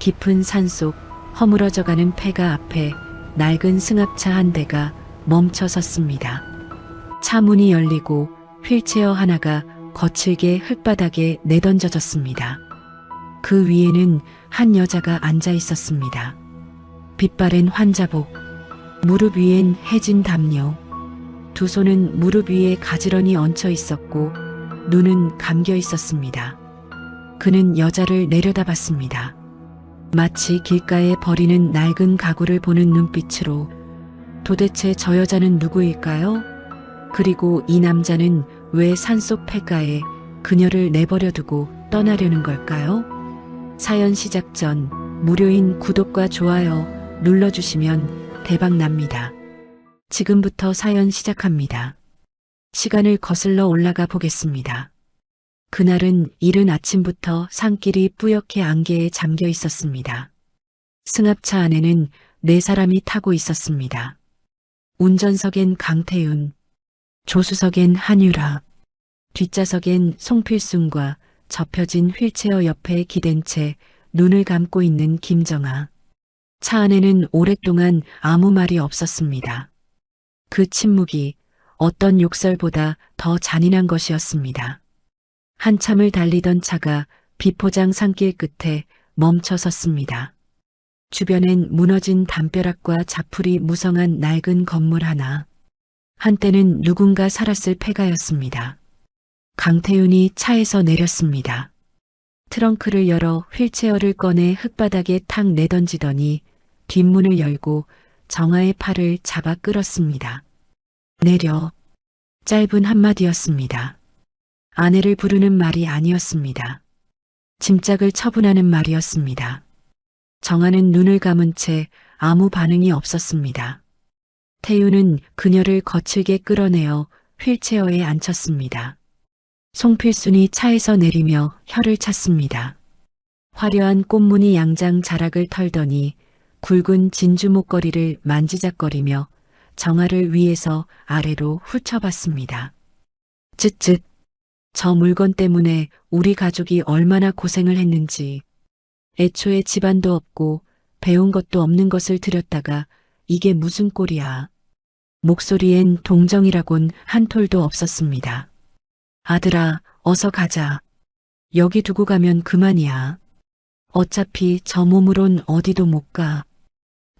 깊은 산속 허물어져가는 폐가 앞에 낡은 승합차 한 대가 멈춰 섰습니다. 차 문이 열리고 휠체어 하나가 거칠게 흙바닥에 내던져졌습니다. 그 위에는 한 여자가 앉아 있었습니다. 빛바랜 환자복, 무릎 위엔 해진 담요, 두 손은 무릎 위에 가지런히 얹혀 있었고 눈은 감겨 있었습니다. 그는 여자를 내려다봤습니다. 마치 길가에 버리는 낡은 가구를 보는 눈빛으로 도대체 저 여자는 누구일까요? 그리고 이 남자는 왜 산속 폐가에 그녀를 내버려 두고 떠나려는 걸까요? 사연 시작 전 무료인 구독과 좋아요 눌러주시면 대박납니다. 지금부터 사연 시작합니다. 시간을 거슬러 올라가 보겠습니다. 그날은 이른 아침부터 산길이 뿌옇게 안개에 잠겨 있었습니다. 승합차 안에는 4사람이 타고 있었습니다. 운전석엔 강태윤, 조수석엔 한유라, 뒷좌석엔 송필순과 접혀진 휠체어 옆에 기댄 채 눈을 감고 있는 김정아. 차 안에는 오랫동안 아무 말이 없었습니다. 그 침묵이 어떤 욕설보다 더 잔인한 것이었습니다. 한참을 달리던 차가 비포장 산길 끝에 멈춰 섰습니다. 주변엔 무너진 담벼락과 자풀이 무성한 낡은 건물 하나. 한때는 누군가 살았을 폐가였습니다. 강태윤이 차에서 내렸습니다. 트렁크를 열어 휠체어를 꺼내 흙바닥에 탁 내던지더니 뒷문을 열고 정아의 팔을 잡아 끌었습니다. 내려. 짧은 한마디였습니다. 아내를 부르는 말이 아니었습니다. 짐짝을 처분하는 말이었습니다. 정아는 눈을 감은 채 아무 반응이 없었습니다. 태윤은 그녀를 거칠게 끌어내어 휠체어에 앉혔습니다. 송필순이 차에서 내리며 혀를 찼습니다. 화려한 꽃무늬 양장 자락을 털더니 굵은 진주 목걸이를 만지작거리며 정아를 위에서 아래로 훑어봤습니다. 쯧쯧. 저 물건 때문에 우리 가족이 얼마나 고생을 했는지. 애초에 집안도 없고 배운 것도 없는 것을 들였다가 이게 무슨 꼴이야. 목소리엔 동정이라곤 한 톨도 없었습니다. 아들아, 어서 가자. 여기 두고 가면 그만이야. 어차피 저 몸으론 어디도 못 가.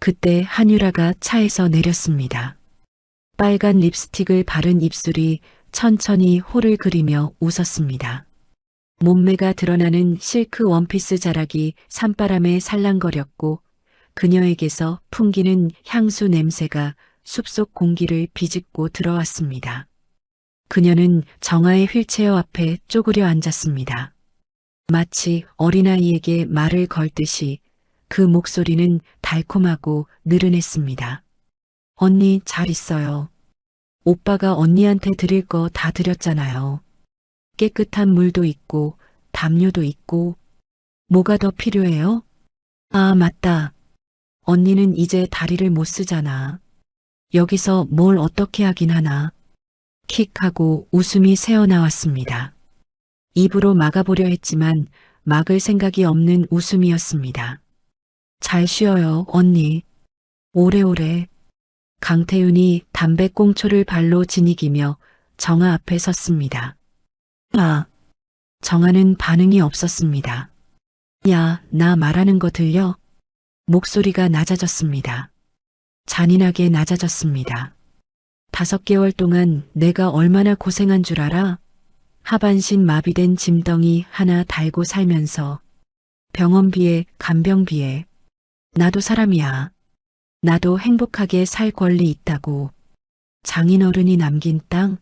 그때 한유라가 차에서 내렸습니다. 빨간 립스틱을 바른 입술이 천천히 호를 그리며 웃었습니다. 몸매가 드러나는 실크 원피스 자락이 산바람에 살랑거렸고 그녀에게서 풍기는 향수 냄새가 숲속 공기를 비집고 들어왔습니다. 그녀는 정아의 휠체어 앞에 쪼그려 앉았습니다. 마치 어린아이에게 말을 걸듯이 그 목소리는 달콤하고 느른했습니다. 언니 잘 있어요. 오빠가 언니한테 드릴 거 다 드렸잖아요. 깨끗한 물도 있고 담요도 있고. 뭐가 더 필요해요? 아, 맞다. 언니는 이제 다리를 못 쓰잖아. 여기서 뭘 어떻게 하긴 하나. 킥하고 웃음이 새어나왔습니다. 입으로 막아보려 했지만 막을 생각이 없는 웃음이었습니다. 잘 쉬어요, 언니. 오래오래. 강태윤이 담배꽁초를 발로 지니기며 정아 앞에 섰습니다. 아, 정아는 반응이 없었습니다. 야, 나 말하는 거 들려? 목소리가 낮아졌습니다. 잔인하게 낮아졌습니다. 5개월 동안 내가 얼마나 고생한 줄 알아? 하반신 마비된 짐덩이 하나 달고 살면서 병원비에 간병비에. 나도 사람이야. 나도 행복하게 살 권리 있다고. 장인어른이 남긴 땅?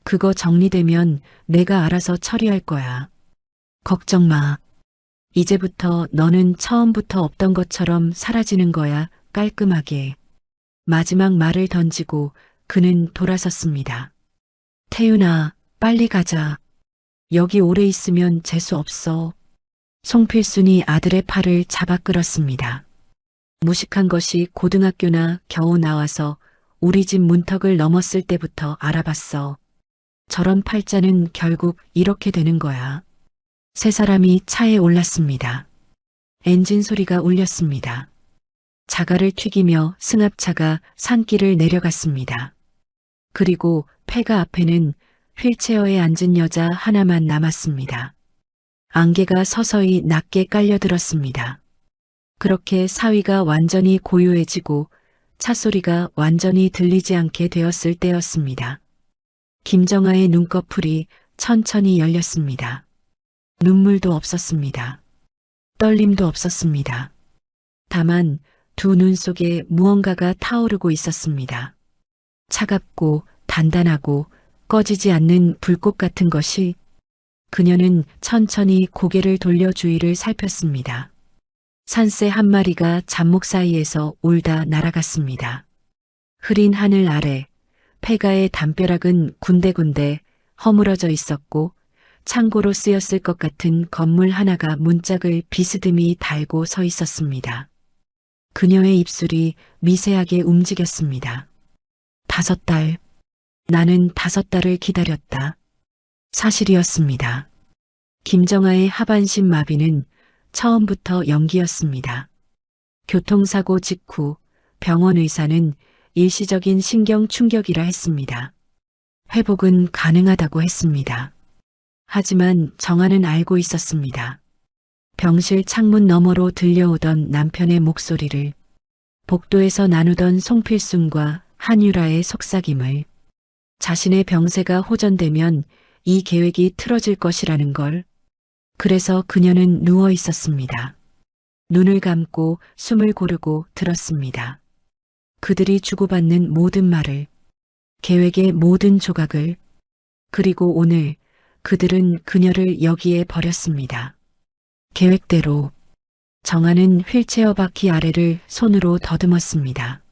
그거 정리되면 내가 알아서 처리할 거야. 걱정 마. 이제부터 너는 처음부터 없던 것처럼 사라지는 거야, 깔끔하게. 마지막 말을 던지고 그는 돌아섰습니다. 태윤아, 빨리 가자. 여기 오래 있으면 재수 없어. 송필순이 아들의 팔을 잡아 끌었습니다. 무식한 것이 고등학교나 겨우 나와서 우리 집 문턱을 넘었을 때부터 알아봤어. 저런 팔자는 결국 이렇게 되는 거야. 3사람이 차에 올랐습니다. 엔진 소리가 울렸습니다. 자갈을 튀기며 승합차가 산길을 내려갔습니다. 그리고 폐가 앞에는 휠체어에 앉은 여자 하나만 남았습니다. 안개가 서서히 낮게 깔려들었습니다. 그렇게 사위가 완전히 고요해지고 차 소리가 완전히 들리지 않게 되었을 때였습니다. 김정아의 눈꺼풀이 천천히 열렸습니다. 눈물도 없었습니다. 떨림도 없었습니다. 다만 두 눈 속에 무언가가 타오르고 있었습니다. 차갑고 단단하고 꺼지지 않는 불꽃 같은 것이. 그녀는 천천히 고개를 돌려 주위를 살폈습니다. 산새 한 마리가 잡목 사이에서 울다 날아갔습니다. 흐린 하늘 아래 폐가의 담벼락은 군데군데 허물어져 있었고 창고로 쓰였을 것 같은 건물 하나가 문짝을 비스듬히 달고 서 있었습니다. 그녀의 입술이 미세하게 움직였습니다. 5달. 나는 5달을 기다렸다. 사실이었습니다. 김정아의 하반신 마비는 처음부터 연기였습니다. 교통사고 직후 병원 의사는 일시적인 신경 충격이라 했습니다. 회복은 가능하다고 했습니다. 하지만 정아는 알고 있었습니다. 병실 창문 너머로 들려오던 남편의 목소리를, 복도에서 나누던 송필순과 한유라의 속삭임을, 자신의 병세가 호전되면 이 계획이 틀어질 것이라는 걸. 그래서 그녀는 누워 있었습니다. 눈을 감고 숨을 고르고 들었습니다. 그들이 주고받는 모든 말을, 계획의 모든 조각을. 그리고 오늘 그들은 그녀를 여기에 버렸습니다. 계획대로. 정아는 휠체어 바퀴 아래를 손으로 더듬었습니다.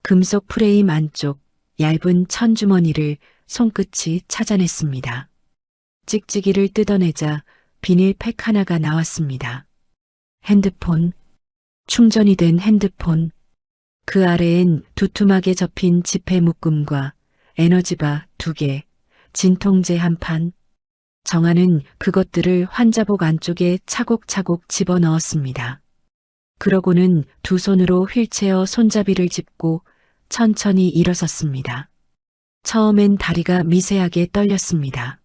금속 프레임 안쪽 얇은 천주머니를 손끝이 찾아냈습니다. 찍찍이를 뜯어내자 비닐팩 하나가 나왔습니다. 핸드폰, 충전이 된 핸드폰. 그 아래엔 두툼하게 접힌 지폐 묶음과 에너지바 2개, 진통제 한 판. 정아는 그것들을 환자복 안쪽에 차곡차곡 집어넣었습니다. 그러고는 두 손으로 휠체어 손잡이를 짚고 천천히 일어섰습니다. 처음엔 다리가 미세하게 떨렸습니다.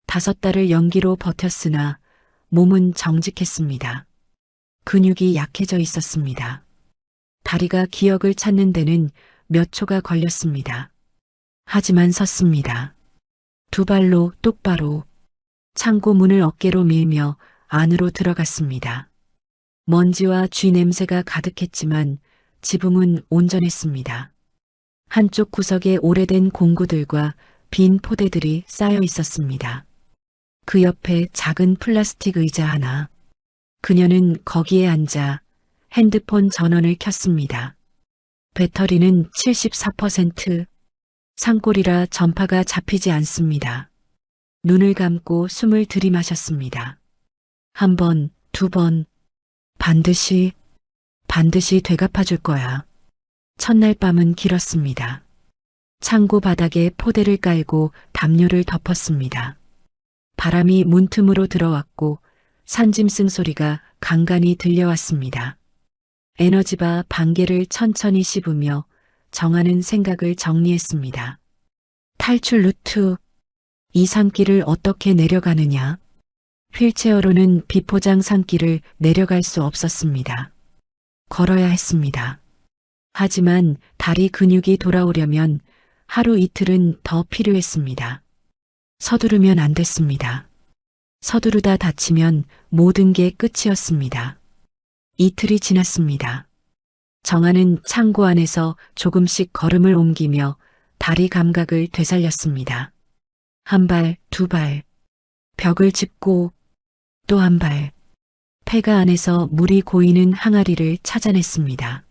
5달을 연기로 버텼으나 몸은 정직했습니다. 근육이 약해져 있었습니다. 다리가 기억을 찾는 데는 몇 초가 걸렸습니다. 하지만 섰습니다. 두 발로 똑바로. 창고 문을 어깨로 밀며 안으로 들어갔습니다. 먼지와 쥐 냄새가 가득했지만 지붕은 온전했습니다. 한쪽 구석에 오래된 공구들과 빈 포대들이 쌓여 있었습니다. 그 옆에 작은 플라스틱 의자 하나. 그녀는 거기에 앉아 핸드폰 전원을 켰습니다. 배터리는 74%. 산골이라 전파가 잡히지 않습니다. 눈을 감고 숨을 들이마셨습니다. 1번, 2번. 반드시 되갚아줄 거야. 첫날 밤은 길었습니다. 창고 바닥에 포대를 깔고 담요를 덮었습니다. 바람이 문틈으로 들어왔고 산짐승 소리가 간간히 들려왔습니다. 에너지바 반개를 천천히 씹으며 정하는 생각을 정리했습니다. 탈출 루트. 이 산길을 어떻게 내려가느냐. 휠체어로는 비포장 산길을 내려갈 수 없었습니다. 걸어야 했습니다. 하지만 다리 근육이 돌아오려면 하루 이틀은 더 필요했습니다. 서두르면 안 됐습니다. 서두르다 다치면 모든 게 끝이었습니다. 이틀이 지났습니다. 정아는 창고 안에서 조금씩 걸음을 옮기며 다리 감각을 되살렸습니다. 1발, 2발. 벽을 짚고 또 1발. 폐가 안에서 물이 고이는 항아리를 찾아냈습니다.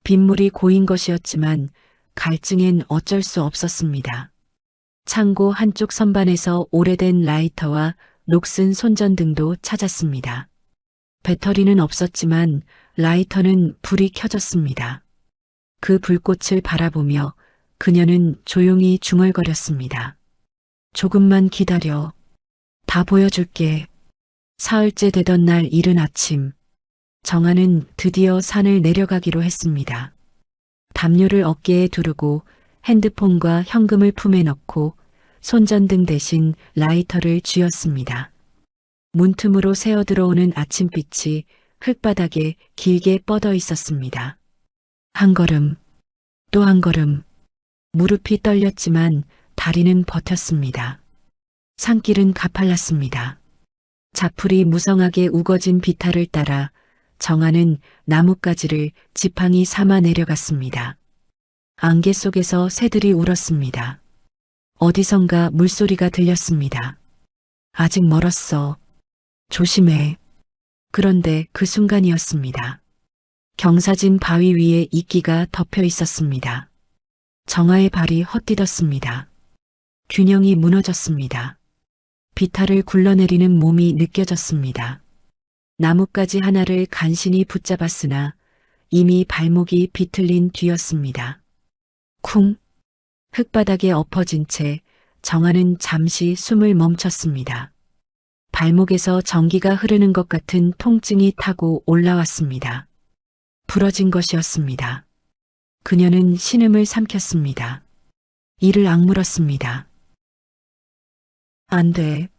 빗물이 고인 것이었지만 갈증엔 어쩔 수 없었습니다. 창고 한쪽 선반에서 오래된 라이터와 녹슨 손전등도 찾았습니다. 배터리는 없었지만 라이터는 불이 켜졌습니다. 그 불꽃을 바라보며 그녀는 조용히 중얼거렸습니다. 조금만 기다려. 다 보여줄게. 사흘째 되던 날 이른 아침, 정아는 드디어 산을 내려가기로 했습니다. 담요를 어깨에 두르고 핸드폰과 현금을 품에 넣고 손전등 대신 라이터를 쥐었습니다. 문틈으로 새어 들어오는 아침빛이 흙바닥에 길게 뻗어 있었습니다. 한 걸음, 또 한 걸음, 무릎이 떨렸지만 다리는 버텼습니다. 산길은 가팔랐습니다. 자풀이 무성하게 우거진 비탈을 따라 정아는 나뭇가지를 지팡이 삼아 내려갔습니다. 안개 속에서 새들이 울었습니다. 어디선가 물소리가 들렸습니다. 아직 멀었어. 조심해. 그런데 그 순간이었습니다. 경사진 바위 위에 이끼가 덮여 있었습니다. 정아의 발이 헛디뎠습니다. 균형이 무너졌습니다. 비탈을 굴러내리는 몸이 느껴졌습니다. 나뭇가지 하나를 간신히 붙잡았으나 이미 발목이 비틀린 뒤였습니다. 쿵! 흙바닥에 엎어진 채 정아는 잠시 숨을 멈췄습니다. 발목에서 전기가 흐르는 것 같은 통증이 타고 올라왔습니다. 부러진 것이었습니다. 그녀는 신음을 삼켰습니다. 이를 악물었습니다. 안 돼.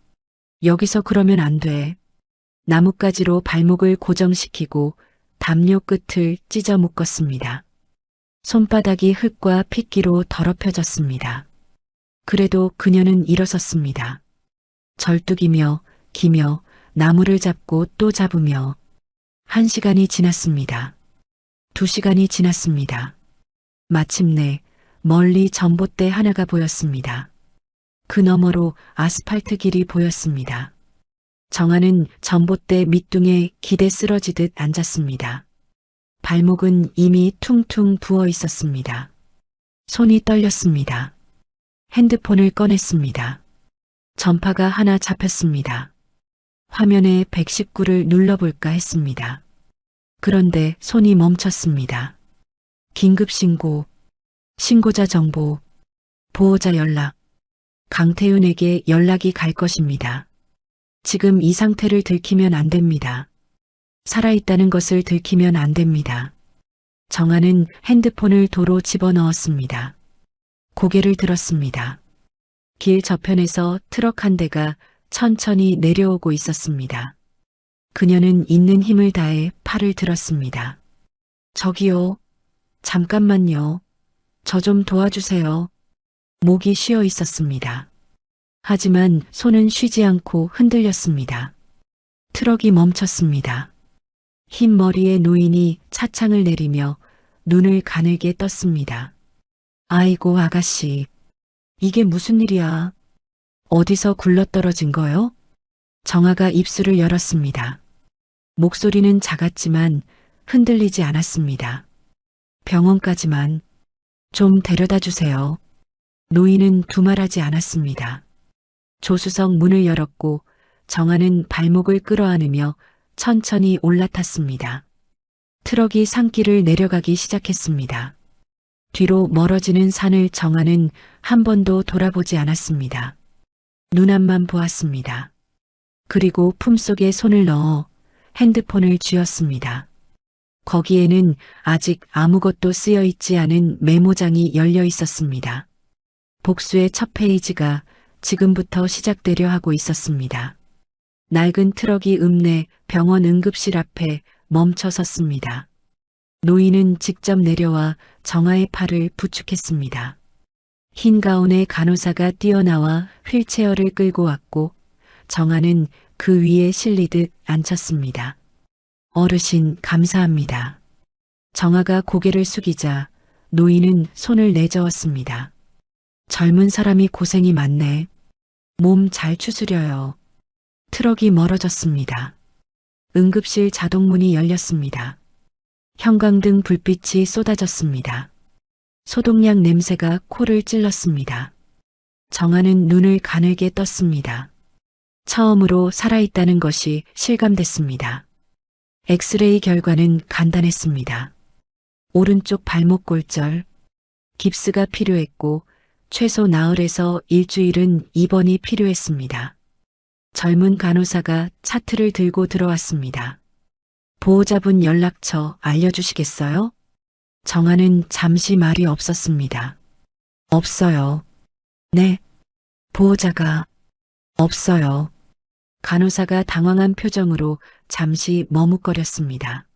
여기서 그러면 안 돼. 나뭇가지로 발목을 고정시키고 담요 끝을 찢어 묶었습니다. 손바닥이 흙과 핏기로 더럽혀졌습니다. 그래도 그녀는 일어섰습니다. 절뚝이며 기며 나무를 잡고 또 잡으며 1시간이 지났습니다. 2시간이 지났습니다. 마침내 멀리 전봇대 하나가 보였습니다. 그 너머로 아스팔트 길이 보였습니다. 정아는 전봇대 밑둥에 기대 쓰러지듯 앉았습니다. 발목은 이미 퉁퉁 부어 있었습니다. 손이 떨렸습니다. 핸드폰을 꺼냈습니다. 전파가 하나 잡혔습니다. 화면에 119를 눌러볼까 했습니다. 그런데 손이 멈췄습니다. 긴급신고, 신고자 정보, 보호자 연락, 강태윤에게 연락이 갈 것입니다. 지금 이 상태를 들키면 안 됩니다. 살아있다는 것을 들키면 안 됩니다. 정아는 핸드폰을 도로 집어넣었습니다. 고개를 들었습니다. 길 저편에서 트럭 한 대가 천천히 내려오고 있었습니다. 그녀는 있는 힘을 다해 팔을 들었습니다. 저기요. 잠깐만요. 저 좀 도와주세요. 목이 쉬어 있었습니다. 하지만 손은 쉬지 않고 흔들렸습니다. 트럭이 멈췄습니다. 흰 머리의 노인이 차창을 내리며 눈을 가늘게 떴습니다. 아이고 아가씨, 이게 무슨 일이야? 어디서 굴러떨어진 거요? 정아가 입술을 열었습니다. 목소리는 작았지만 흔들리지 않았습니다. 병원까지만 좀 데려다 주세요. 노인은 두말하지 않았습니다. 조수석 문을 열었고 정아는 발목을 끌어안으며 천천히 올라탔습니다. 트럭이 산길을 내려가기 시작했습니다. 뒤로 멀어지는 산을 정아는 한 번도 돌아보지 않았습니다. 눈앞만 보았습니다. 그리고 품속에 손을 넣어 핸드폰을 쥐었습니다. 거기에는 아직 아무것도 쓰여 있지 않은 메모장이 열려 있었습니다. 복수의 첫 페이지가 지금부터 시작되려 하고 있었습니다. 낡은 트럭이 읍내 병원 응급실 앞에 멈춰 섰습니다. 노인은 직접 내려와 정아의 팔을 부축했습니다. 흰 가운의 간호사가 뛰어나와 휠체어를 끌고 왔고 정아는 그 위에 실리듯 앉혔습니다. 어르신 감사합니다. 정아가 고개를 숙이자 노인은 손을 내저었습니다. 젊은 사람이 고생이 많네. 몸 잘 추스려요. 트럭이 멀어졌습니다. 응급실 자동문이 열렸습니다. 형광등 불빛이 쏟아졌습니다. 소독약 냄새가 코를 찔렀습니다. 정아는 눈을 가늘게 떴습니다. 처음으로 살아있다는 것이 실감됐습니다. 엑스레이 결과는 간단했습니다. 오른쪽 발목 골절, 깁스가 필요했고 최소 나흘에서 일주일은 입원이 필요했습니다. 젊은 간호사가 차트를 들고 들어왔습니다. 보호자분 연락처 알려주시겠어요? 정아는 잠시 말이 없었습니다. 없어요. 네. 보호자가 없어요. 간호사가 당황한 표정으로 잠시 머뭇거렸습니다.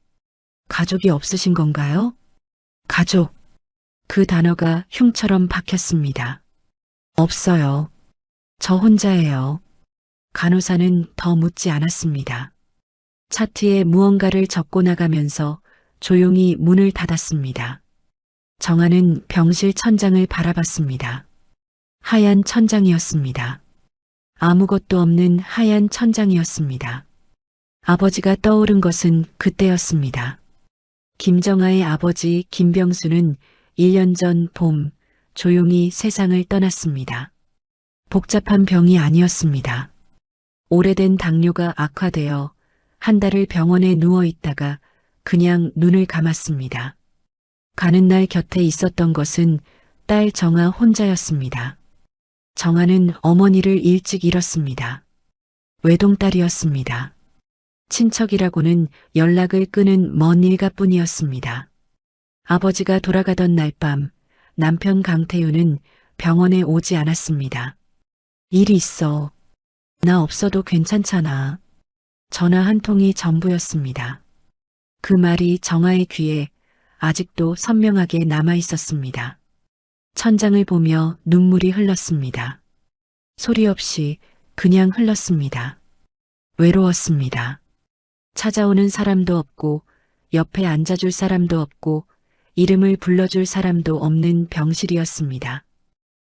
가족이 없으신 건가요? 가족. 그 단어가 흉처럼 박혔습니다. 없어요. 저 혼자예요. 간호사는 더 묻지 않았습니다. 차트에 무언가를 적고 나가면서 조용히 문을 닫았습니다. 정아는 병실 천장을 바라봤습니다. 하얀 천장이었습니다. 아무것도 없는 하얀 천장이었습니다. 아버지가 떠오른 것은 그때였습니다. 김정아의 아버지 김병수는 1년 전 봄 조용히 세상을 떠났습니다. 복잡한 병이 아니었습니다. 오래된 당뇨가 악화되어 한 달을 병원에 누워 있다가 그냥 눈을 감았습니다. 가는 날 곁에 있었던 것은 딸 정아 혼자였습니다. 정아는 어머니를 일찍 잃었습니다. 외동딸이었습니다. 친척이라고는 연락을 끊은 먼 일가뿐이었습니다. 아버지가 돌아가던 날 밤 남편 강태윤은 병원에 오지 않았습니다. 일이 있어. 나 없어도 괜찮잖아. 전화 한 통이 전부였습니다. 그 말이 정아의 귀에 아직도 선명하게 남아 있었습니다. 천장을 보며 눈물이 흘렀습니다. 소리 없이 그냥 흘렀습니다. 외로웠습니다. 찾아오는 사람도 없고 옆에 앉아줄 사람도 없고 이름을 불러줄 사람도 없는 병실이었습니다.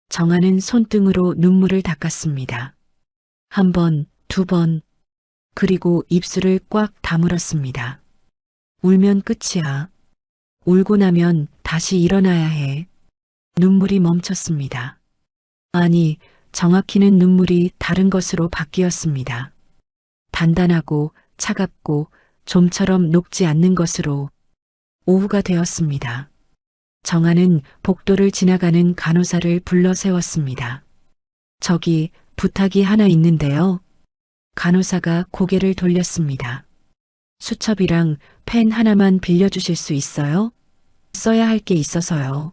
정아는 손등으로 눈물을 닦았습니다. 한 번, 두 번, 그리고 입술을 꽉 다물었습니다. 울면 끝이야. 울고 나면 다시 일어나야 해. 눈물이 멈췄습니다. 아니, 정확히는 눈물이 다른 것으로 바뀌었습니다. 단단하고 차갑고 좀처럼 녹지 않는 것으로. 오후가 되었습니다. 정아는 복도를 지나가는 간호사를 불러 세웠습니다. 저기 부탁이 하나 있는데요. 간호사가 고개를 돌렸습니다. 수첩이랑 펜 하나만 빌려주실 수 있어요? 써야 할 게 있어서요.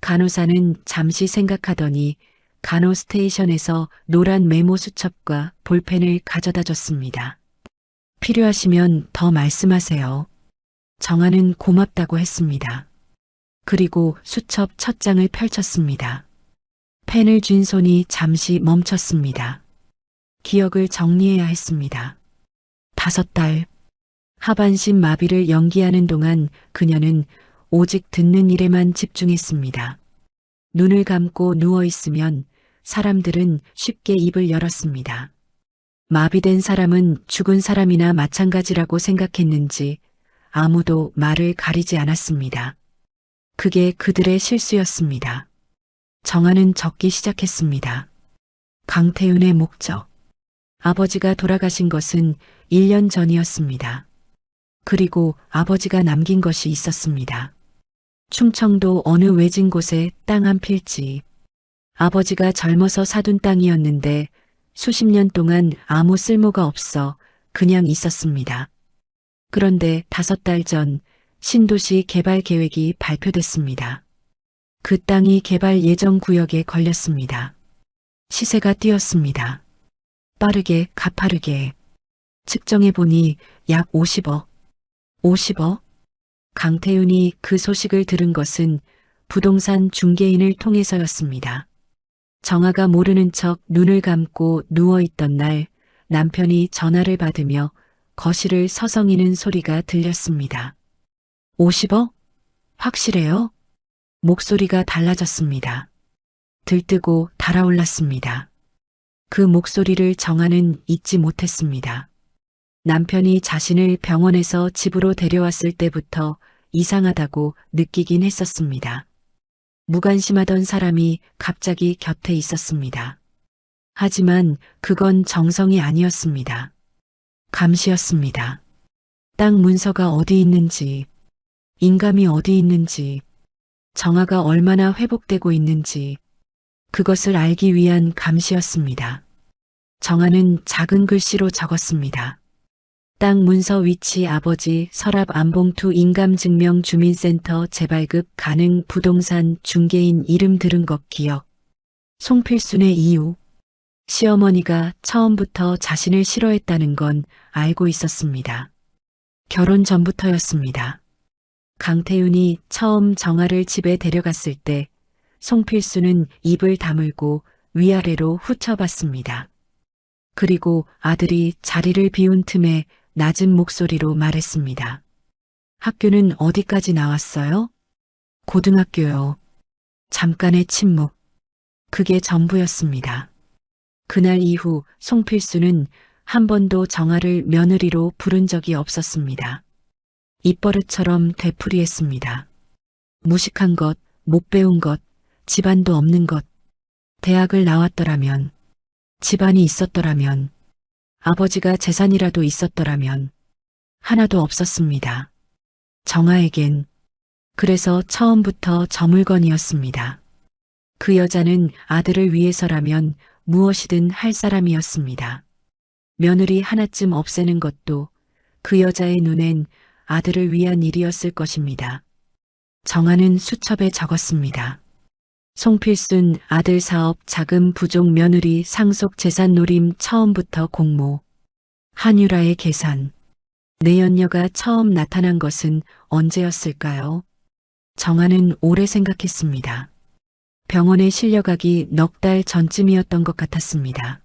간호사는 잠시 생각하더니 간호 스테이션에서 노란 메모 수첩과 볼펜을 가져다 줬습니다. 필요하시면 더 말씀하세요. 정아는 고맙다고 했습니다. 그리고 수첩 첫 장을 펼쳤습니다. 펜을 쥔 손이 잠시 멈췄습니다. 기억을 정리해야 했습니다. 5달. 하반신 마비를 연기하는 동안 그녀는 오직 듣는 일에만 집중했습니다. 눈을 감고 누워 있으면 사람들은 쉽게 입을 열었습니다. 마비된 사람은 죽은 사람이나 마찬가지라고 생각했는지 아무도 말을 가리지 않았습니다. 그게 그들의 실수였습니다. 정아는 적기 시작했습니다. 강태윤의 목적. 아버지가 돌아가신 것은 1년 전이었습니다. 그리고 아버지가 남긴 것이 있었습니다. 충청도 어느 외진 곳에 땅 한 필지. 아버지가 젊어서 사둔 땅이었는데 수십 년 동안 아무 쓸모가 없어 그냥 있었습니다. 그런데 5달 전 신도시 개발 계획이 발표됐습니다. 그 땅이 개발 예정 구역에 걸렸습니다. 시세가 뛰었습니다. 빠르게 가파르게. 측정해 보니 약 50억. 50억? 강태윤이 그 소식을 들은 것은 부동산 중개인을 통해서였습니다. 정아가 모르는 척 눈을 감고 누워있던 날 남편이 전화를 받으며 거실을 서성이는 소리가 들렸습니다. 50억? 확실해요? 목소리가 달라졌습니다. 들뜨고 달아올랐습니다. 그 목소리를 정아는 잊지 못했습니다. 남편이 자신을 병원에서 집으로 데려왔을 때부터 이상하다고 느끼긴 했었습니다. 무관심하던 사람이 갑자기 곁에 있었습니다. 하지만 그건 정성이 아니었습니다. 감시였습니다. 땅 문서가 어디 있는지, 인감이 어디 있는지, 정아가 얼마나 회복되고 있는지, 그것을 알기 위한 감시였습니다. 정아는 작은 글씨로 적었습니다. 땅 문서 위치 아버지 서랍 안봉투 인감증명 주민센터 재발급 가능 부동산 중개인 이름 들은 것 기억. 송필순의 이유. 시어머니가 처음부터 자신을 싫어했다는 건 알고 있었습니다. 결혼 전부터였습니다. 강태윤이 처음 정아를 집에 데려갔을 때 송필수는 입을 다물고 위아래로 훑어봤습니다. 그리고 아들이 자리를 비운 틈에 낮은 목소리로 말했습니다. 학교는 어디까지 나왔어요? 고등학교요. 잠깐의 침묵. 그게 전부였습니다. 그날 이후 송필수는 한 번도 정아를 며느리로 부른 적이 없었습니다. 입버릇처럼 되풀이했습니다. 무식한 것, 못 배운 것, 집안도 없는 것, 대학을 나왔더라면, 집안이 있었더라면, 아버지가 재산이라도 있었더라면, 하나도 없었습니다. 정아에겐 그래서 처음부터 저 물건이었습니다. 그 여자는 아들을 위해서라면 무엇이든 할 사람이었습니다. 며느리 하나쯤 없애는 것도 그 여자의 눈엔 아들을 위한 일이었을 것입니다. 정아는 수첩에 적었습니다. 송필순 아들 사업 자금 부족 며느리 상속 재산 노림 처음부터 공모. 한유라의 계산. 내연녀가 처음 나타난 것은 언제였을까요? 정아는 오래 생각했습니다. 병원에 실려가기 넉 달 전쯤이었던 것 같았습니다.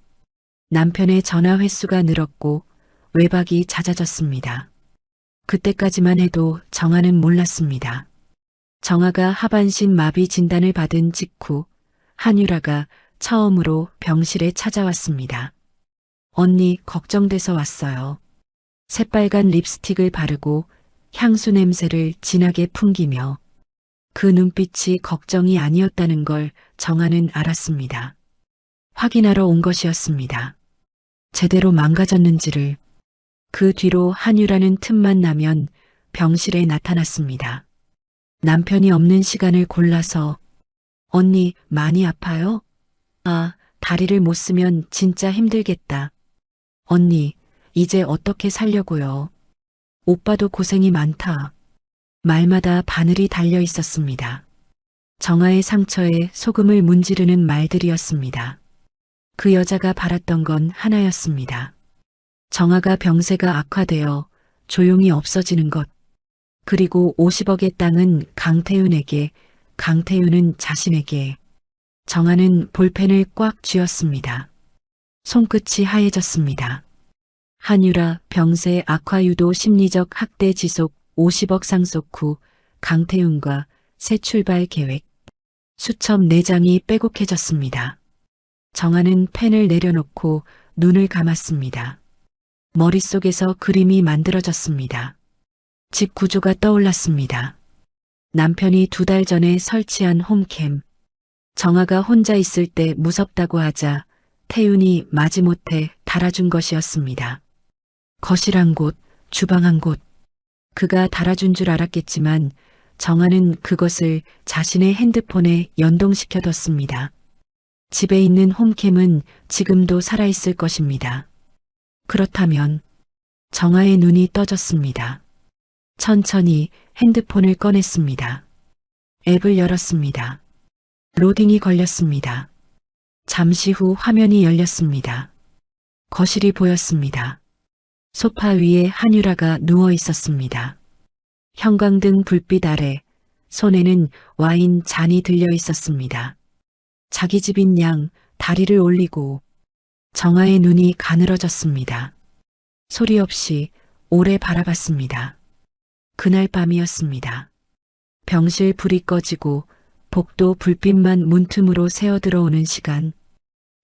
남편의 전화 횟수가 늘었고 외박이 잦아졌습니다. 그때까지만 해도 정아는 몰랐습니다. 정아가 하반신 마비 진단을 받은 직후 한유라가 처음으로 병실에 찾아왔습니다. 언니 걱정돼서 왔어요. 새빨간 립스틱을 바르고 향수 냄새를 진하게 풍기며 그 눈빛이 걱정이 아니었다는 걸 정아는 알았습니다. 확인하러 온 것이었습니다. 제대로 망가졌는지를. 그 뒤로 한유라는 틈만 나면 병실에 나타났습니다. 남편이 없는 시간을 골라서 언니 많이 아파요? 아, 다리를 못 쓰면 진짜 힘들겠다. 언니, 이제 어떻게 살려고요? 오빠도 고생이 많다. 말마다 바늘이 달려 있었습니다. 정아의 상처에 소금을 문지르는 말들이었습니다. 그 여자가 바랐던 건 하나였습니다. 정아가 병세가 악화되어 조용히 없어지는 것. 그리고 50억의 땅은 강태윤에게, 강태윤은 자신에게. 정아는 볼펜을 꽉 쥐었습니다. 손끝이 하얘졌습니다. 한유라 병세 악화 유도 심리적 학대 지속 50억 상속 후 강태윤과 새 출발 계획. 수첩 4장이 빼곡해졌습니다. 정아는 펜을 내려놓고 눈을 감았습니다. 머릿속에서 그림이 만들어졌습니다. 집 구조가 떠올랐습니다. 남편이 2달 전에 설치한 홈캠. 정아가 혼자 있을 때 무섭다고 하자 태윤이 마지못해 달아준 것이었습니다. 거실 한 곳, 주방 한 곳. 그가 달아준 줄 알았겠지만 정아는 그것을 자신의 핸드폰에 연동시켜뒀습니다. 집에 있는 홈캠은 지금도 살아있을 것입니다. 그렇다면 정아의 눈이 떠졌습니다. 천천히 핸드폰을 꺼냈습니다. 앱을 열었습니다. 로딩이 걸렸습니다. 잠시 후 화면이 열렸습니다. 거실이 보였습니다. 소파 위에 한유라가 누워 있었습니다. 형광등 불빛 아래 손에는 와인 잔이 들려 있었습니다. 자기 집인 양 다리를 올리고 정아의 눈이 가늘어졌습니다. 소리 없이 오래 바라봤습니다. 그날 밤이었습니다. 병실 불이 꺼지고 복도 불빛만 문틈으로 새어 들어오는 시간.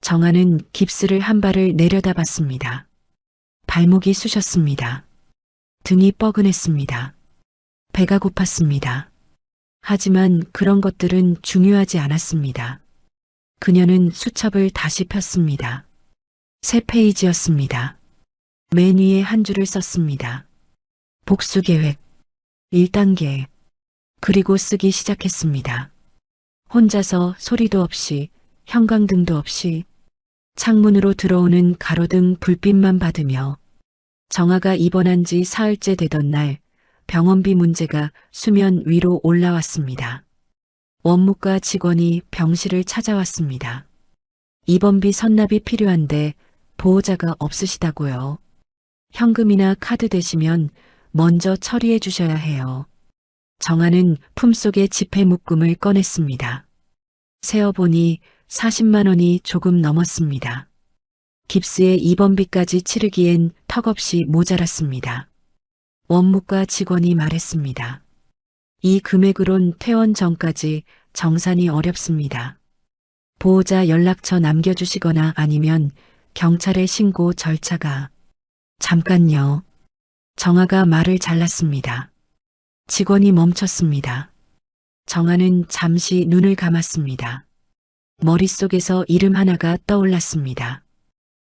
정아는 깁스를 한 발을 내려다봤습니다. 발목이 쑤셨습니다. 등이 뻐근했습니다. 배가 고팠습니다. 하지만 그런 것들은 중요하지 않았습니다. 그녀는 수첩을 다시 폈습니다. 새 페이지였습니다. 맨 위에 한 줄을 썼습니다. 복수 계획 1단계. 그리고 쓰기 시작했습니다. 혼자서 소리도 없이 형광등도 없이 창문으로 들어오는 가로등 불빛만 받으며 정아가 입원한 지 사흘째 되던 날 병원비 문제가 수면 위로 올라왔습니다. 원무과 직원이 병실을 찾아왔습니다. 입원비 선납이 필요한데 보호자가 없으시다고요. 현금이나 카드 되시면 먼저 처리해 주셔야 해요. 정아는 품속에 지폐 묶음을 꺼냈습니다. 세어보니 40만 원이 조금 넘었습니다. 깁스에 입원비까지 치르기엔 턱없이 모자랐습니다. 원무과 직원이 말했습니다. 이 금액으론 퇴원 전까지 정산이 어렵습니다. 보호자 연락처 남겨주시거나 아니면 경찰에 신고 절차가. 잠깐요. 정아가 말을 잘랐습니다. 직원이 멈췄습니다. 정아는 잠시 눈을 감았습니다. 머릿속에서 이름 하나가 떠올랐습니다.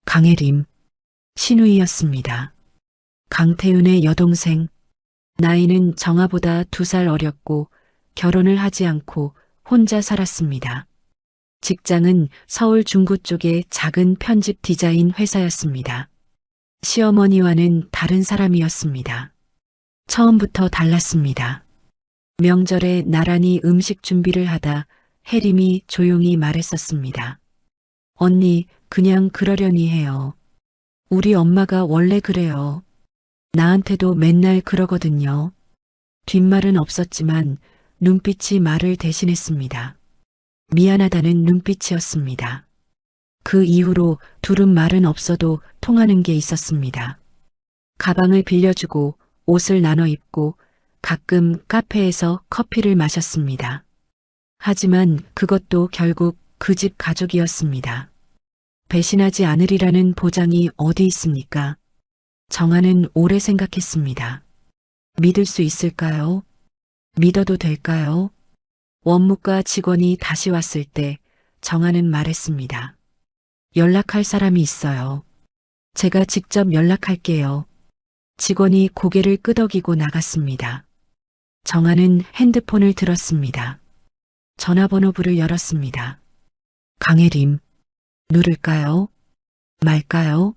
강혜림. 신우이였습니다. 강태윤의 여동생. 나이는 정아보다 2살 어렸고 결혼을 하지 않고 혼자 살았습니다. 직장은 서울 중구 쪽의 작은 편집 디자인 회사였습니다. 시어머니와는 다른 사람이었습니다. 처음부터 달랐습니다. 명절에 나란히 음식 준비를 하다 혜림이 조용히 말했었습니다. 언니, 그냥 그러려니 해요. 우리 엄마가 원래 그래요. 나한테도 맨날 그러거든요. 뒷말은 없었지만 눈빛이 말을 대신했습니다. 미안하다는 눈빛이었습니다. 그 이후로 둘은 말은 없어도 통하는 게 있었습니다. 가방을 빌려주고 옷을 나눠 입고 가끔 카페에서 커피를 마셨습니다. 하지만 그것도 결국 그 집 가족이었습니다. 배신하지 않으리라는 보장이 어디 있습니까? 정아는 오래 생각했습니다. 믿을 수 있을까요? 믿어도 될까요? 원무과 직원이 다시 왔을 때 정아는 말했습니다. 연락할 사람이 있어요. 제가 직접 연락할게요. 직원이 고개를 끄덕이고 나갔습니다. 정아는 핸드폰을 들었습니다. 전화번호부를 열었습니다. 강혜림. 누를까요? 말까요?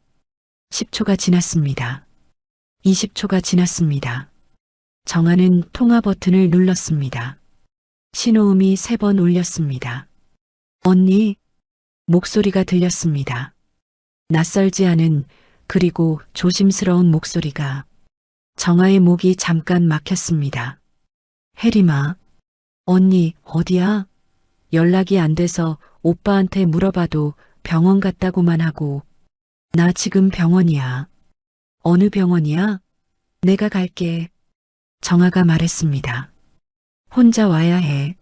10초가 지났습니다. 20초가 지났습니다. 정아는 통화 버튼을 눌렀습니다. 신호음이 3번 울렸습니다. 언니, 목소리가 들렸습니다. 낯설지 않은 그리고 조심스러운 목소리가. 정아의 목이 잠깐 막혔습니다. 혜림아, 언니 어디야? 연락이 안 돼서 오빠한테 물어봐도 병원 갔다고만 하고. 나 지금 병원이야. 어느 병원이야? 내가 갈게. 정아가 말했습니다. 혼자 와야 해.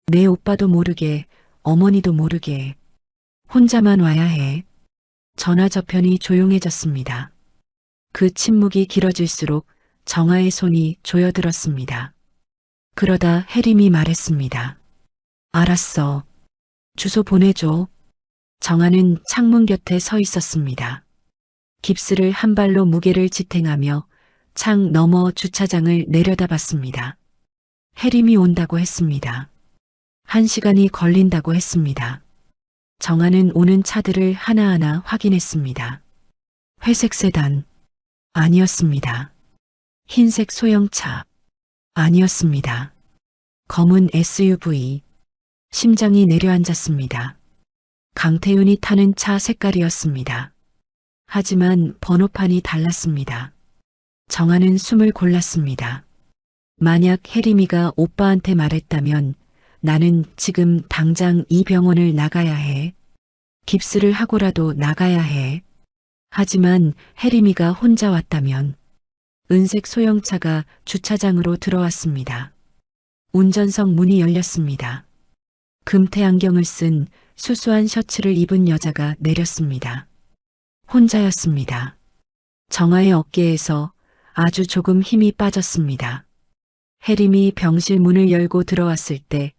내 오빠도 모르게, 어머니도 모르게. 혼자만 와야 해. 전화 저편이 조용해졌습니다. 그 침묵이 길어질수록 정아의 손이 조여들었습니다. 그러다 혜림이 말했습니다. 알았어. 주소 보내줘. 정아는 창문 곁에 서 있었습니다. 깁스를 한 발로 무게를 지탱하며 창 너머 주차장을 내려다봤습니다. 혜림이 온다고 했습니다. 1시간이 걸린다고 했습니다. 정아는 오는 차들을 하나하나 확인했습니다. 회색 세단. 아니었습니다. 흰색 소형차. 아니었습니다. 검은 SUV. 심장이 내려앉았습니다. 강태윤이 타는 차 색깔이었습니다. 하지만 번호판이 달랐습니다. 정아는 숨을 골랐습니다. 만약 혜림이가 오빠한테 말했다면 나는 지금 당장 이 병원을 나가야 해. 깁스를 하고라도 나가야 해. 하지만 혜림이가 혼자 왔다면. 은색 소형차가 주차장으로 들어왔습니다. 운전석 문이 열렸습니다. 금태 안경을 쓴 수수한 셔츠를 입은 여자가 내렸습니다. 혼자였습니다. 정아의 어깨에서 아주 조금 힘이 빠졌습니다. 혜림이 병실 문을 열고 들어왔을 때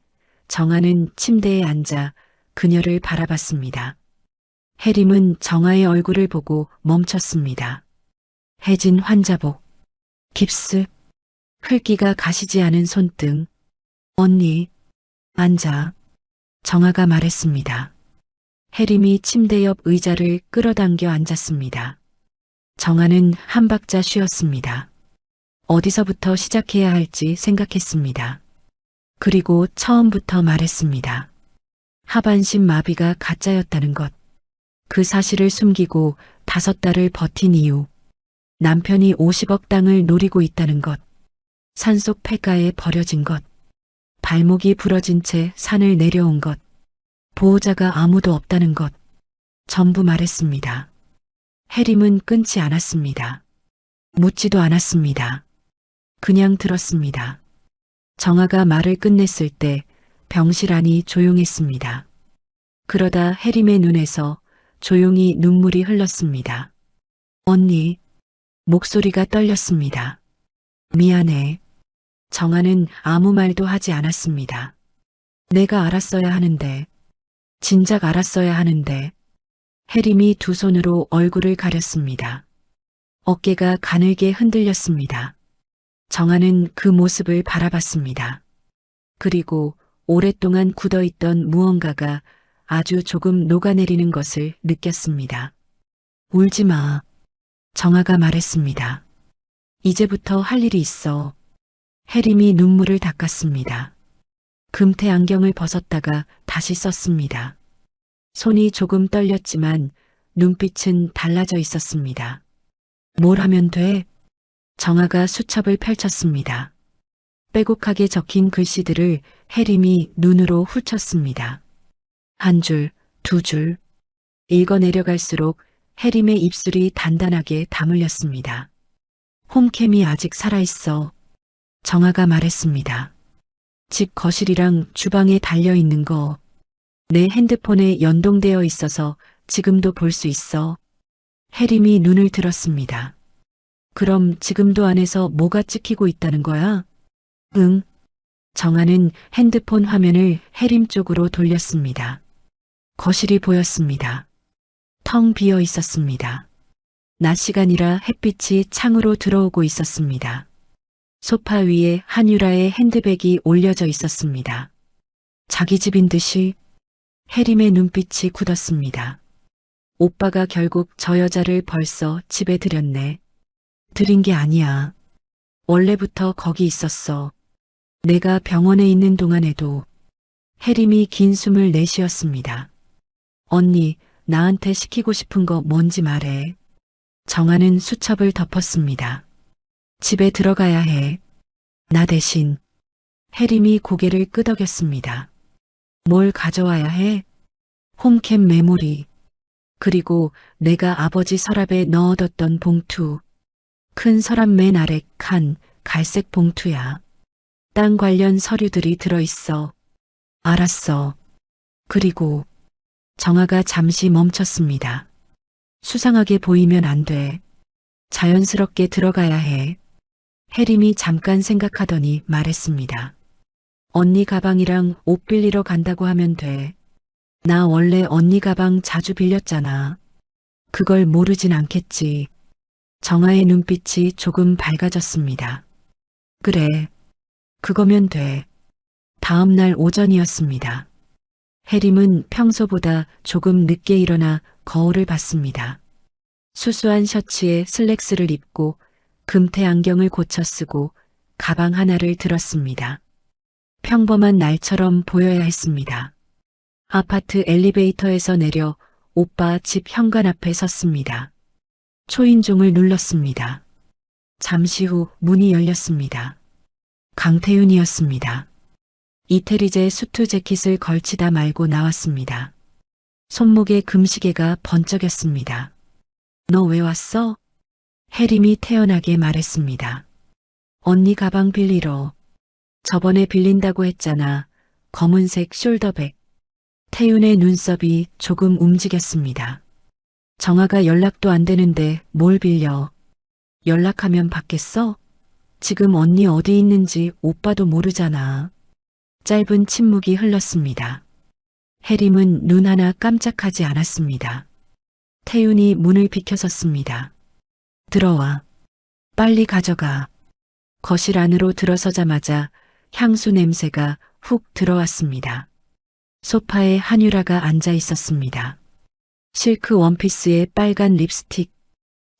정아는 침대에 앉아 그녀를 바라봤습니다. 혜림은 정아의 얼굴을 보고 멈췄습니다. 해진 환자복, 깁스, 흘기가 가시지 않은 손등. 언니, 앉아. 정아가 말했습니다. 혜림이 침대 옆 의자를 끌어당겨 앉았습니다. 정아는 한 박자 쉬었습니다. 어디서부터 시작해야 할지 생각했습니다. 그리고 처음부터 말했습니다. 하반신 마비가 가짜였다는 것. 그 사실을 숨기고 5달을 버틴 이유. 남편이 50억 땅을 노리고 있다는 것. 산속 폐가에 버려진 것. 발목이 부러진 채 산을 내려온 것. 보호자가 아무도 없다는 것. 전부 말했습니다. 해림은 끊지 않았습니다. 묻지도 않았습니다. 그냥 들었습니다. 정아가 말을 끝냈을 때 병실 안이 조용했습니다. 그러다 해림의 눈에서 조용히 눈물이 흘렀습니다. 언니, 목소리가 떨렸습니다. 미안해. 정아는 아무 말도 하지 않았습니다. 내가 알았어야 하는데, 진작 알았어야 하는데, 해림이 두 손으로 얼굴을 가렸습니다. 어깨가 가늘게 흔들렸습니다. 정아는 그 모습을 바라봤습니다. 그리고 오랫동안 굳어있던 무언가가 아주 조금 녹아내리는 것을 느꼈습니다. 울지 마. 정아가 말했습니다. 이제부터 할 일이 있어. 해림이 눈물을 닦았습니다. 금태 안경을 벗었다가 다시 썼습니다. 손이 조금 떨렸지만 눈빛은 달라져 있었습니다. 뭘 하면 돼? 정아가 수첩을 펼쳤습니다. 빼곡하게 적힌 글씨들을 해림이 눈으로 훑쳤습니다. 한 줄, 두 줄. 읽어 내려갈수록 해림의 입술이 단단하게 다물렸습니다. 홈캠이 아직 살아있어. 정아가 말했습니다. 집 거실이랑 주방에 달려있는 거. 내 핸드폰에 연동되어 있어서 지금도 볼 수 있어. 해림이 눈을 들었습니다. 그럼 지금도 안에서 뭐가 찍히고 있다는 거야? 응. 정아는 핸드폰 화면을 해림 쪽으로 돌렸습니다. 거실이 보였습니다. 텅 비어 있었습니다. 낮 시간이라 햇빛이 창으로 들어오고 있었습니다. 소파 위에 한유라의 핸드백이 올려져 있었습니다. 자기 집인 듯이 해림의 눈빛이 굳었습니다. 오빠가 결국 저 여자를 벌써 집에 들였네. 들인 게 아니야. 원래부터 거기 있었어. 내가 병원에 있는 동안에도. 해림이 긴 숨을 내쉬었습니다. 언니, 나한테 시키고 싶은 거 뭔지 말해. 정아는 수첩을 덮었습니다. 집에 들어가야 해. 나 대신. 해림이 고개를 끄덕였습니다. 뭘 가져와야 해? 홈캠 메모리. 그리고 내가 아버지 서랍에 넣어뒀던 봉투. 큰 서랍 맨 아래 칸 갈색 봉투야. 땅 관련 서류들이 들어있어. 알았어. 그리고 정아가 잠시 멈췄습니다. 수상하게 보이면 안 돼. 자연스럽게 들어가야 해. 해림이 잠깐 생각하더니 말했습니다. 언니 가방이랑 옷 빌리러 간다고 하면 돼. 나 원래 언니 가방 자주 빌렸잖아. 그걸 모르진 않겠지. 정아의 눈빛이 조금 밝아졌습니다. 그래. 그거면 돼. 다음 날 오전이었습니다. 해림은 평소보다 조금 늦게 일어나 거울을 봤습니다. 수수한 셔츠에 슬랙스를 입고 금태 안경을 고쳐 쓰고 가방 하나를 들었습니다. 평범한 날처럼 보여야 했습니다. 아파트 엘리베이터에서 내려 오빠 집 현관 앞에 섰습니다. 초인종을 눌렀습니다. 잠시 후 문이 열렸습니다. 강태윤이었습니다. 이태리제 수트 재킷을 걸치다 말고 나왔습니다. 손목에 금시계가 번쩍였습니다. 너 왜 왔어? 해림이 태연하게 말했습니다. 언니 가방 빌리러. 저번에 빌린다고 했잖아. 검은색 숄더백. 태윤의 눈썹이 조금 움직였습니다. 정아가 연락도 안 되는데 뭘 빌려. 연락하면 받겠어? 지금 언니 어디 있는지 오빠도 모르잖아. 짧은 침묵이 흘렀습니다. 해림은 눈 하나 깜짝하지 않았습니다. 태윤이 문을 비켜섰습니다. 들어와. 빨리 가져가. 거실 안으로 들어서자마자 향수 냄새가 훅 들어왔습니다. 소파에 한유라가 앉아 있었습니다. 실크 원피스에 빨간 립스틱.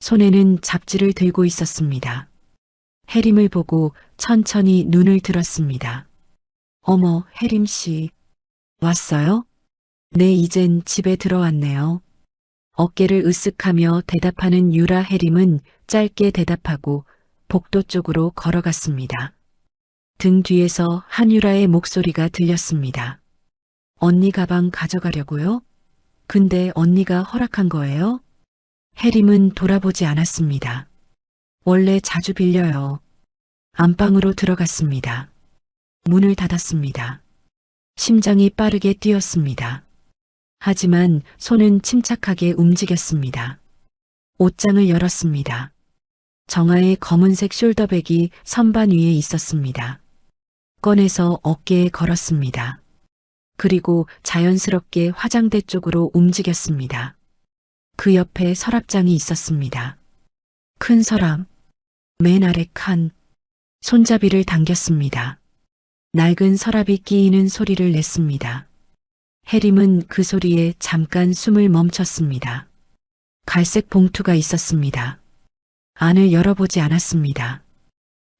손에는 잡지를 들고 있었습니다. 해림을 보고 천천히 눈을 들었습니다. 어머, 해림 씨. 왔어요? 네, 이젠 집에 들어왔네요. 어깨를 으쓱하며 대답하는 유라. 해림은 짧게 대답하고 복도 쪽으로 걸어갔습니다. 등 뒤에서 한유라의 목소리가 들렸습니다. 언니 가방 가져가려고요? 근데 언니가 허락한 거예요? 해림은 돌아보지 않았습니다. 원래 자주 빌려요. 안방으로 들어갔습니다. 문을 닫았습니다. 심장이 빠르게 뛰었습니다. 하지만 손은 침착하게 움직였습니다. 옷장을 열었습니다. 정아의 검은색 숄더백이 선반 위에 있었습니다. 꺼내서 어깨에 걸었습니다. 그리고 자연스럽게 화장대 쪽으로 움직였습니다. 그 옆에 서랍장이 있었습니다. 큰 서랍, 맨 아래 칸, 손잡이를 당겼습니다. 낡은 서랍이 끼이는 소리를 냈습니다. 해림은 그 소리에 잠깐 숨을 멈췄습니다. 갈색 봉투가 있었습니다. 안을 열어보지 않았습니다.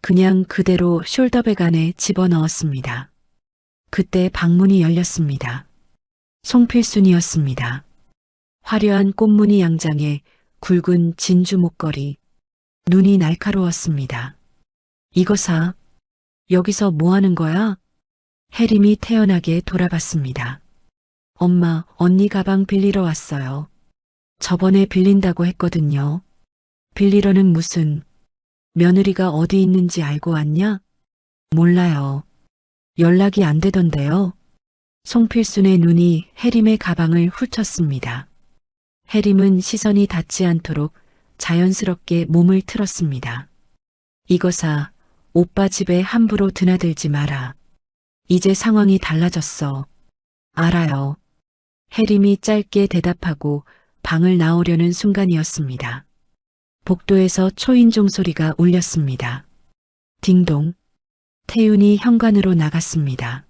그냥 그대로 숄더백 안에 집어넣었습니다. 그때 방문이 열렸습니다. 송필순이었습니다. 화려한 꽃무늬 양장에 굵은 진주 목걸이, 눈이 날카로웠습니다. 이거 사. 여기서 뭐 하는 거야? 해림이 태연하게 돌아봤습니다. 엄마, 언니 가방 빌리러 왔어요. 저번에 빌린다고 했거든요. 빌리러는 무슨, 며느리가 어디 있는지 알고 왔냐? 몰라요. 연락이 안 되던데요. 송필순의 눈이 해림의 가방을 훑었습니다. 해림은 시선이 닿지 않도록 자연스럽게 몸을 틀었습니다. 이거 사. 오빠 집에 함부로 드나들지 마라. 이제 상황이 달라졌어. 알아요. 해림이 짧게 대답하고 방을 나오려는 순간이었습니다. 복도에서 초인종 소리가 울렸습니다. 딩동. 태윤이 현관으로 나갔습니다.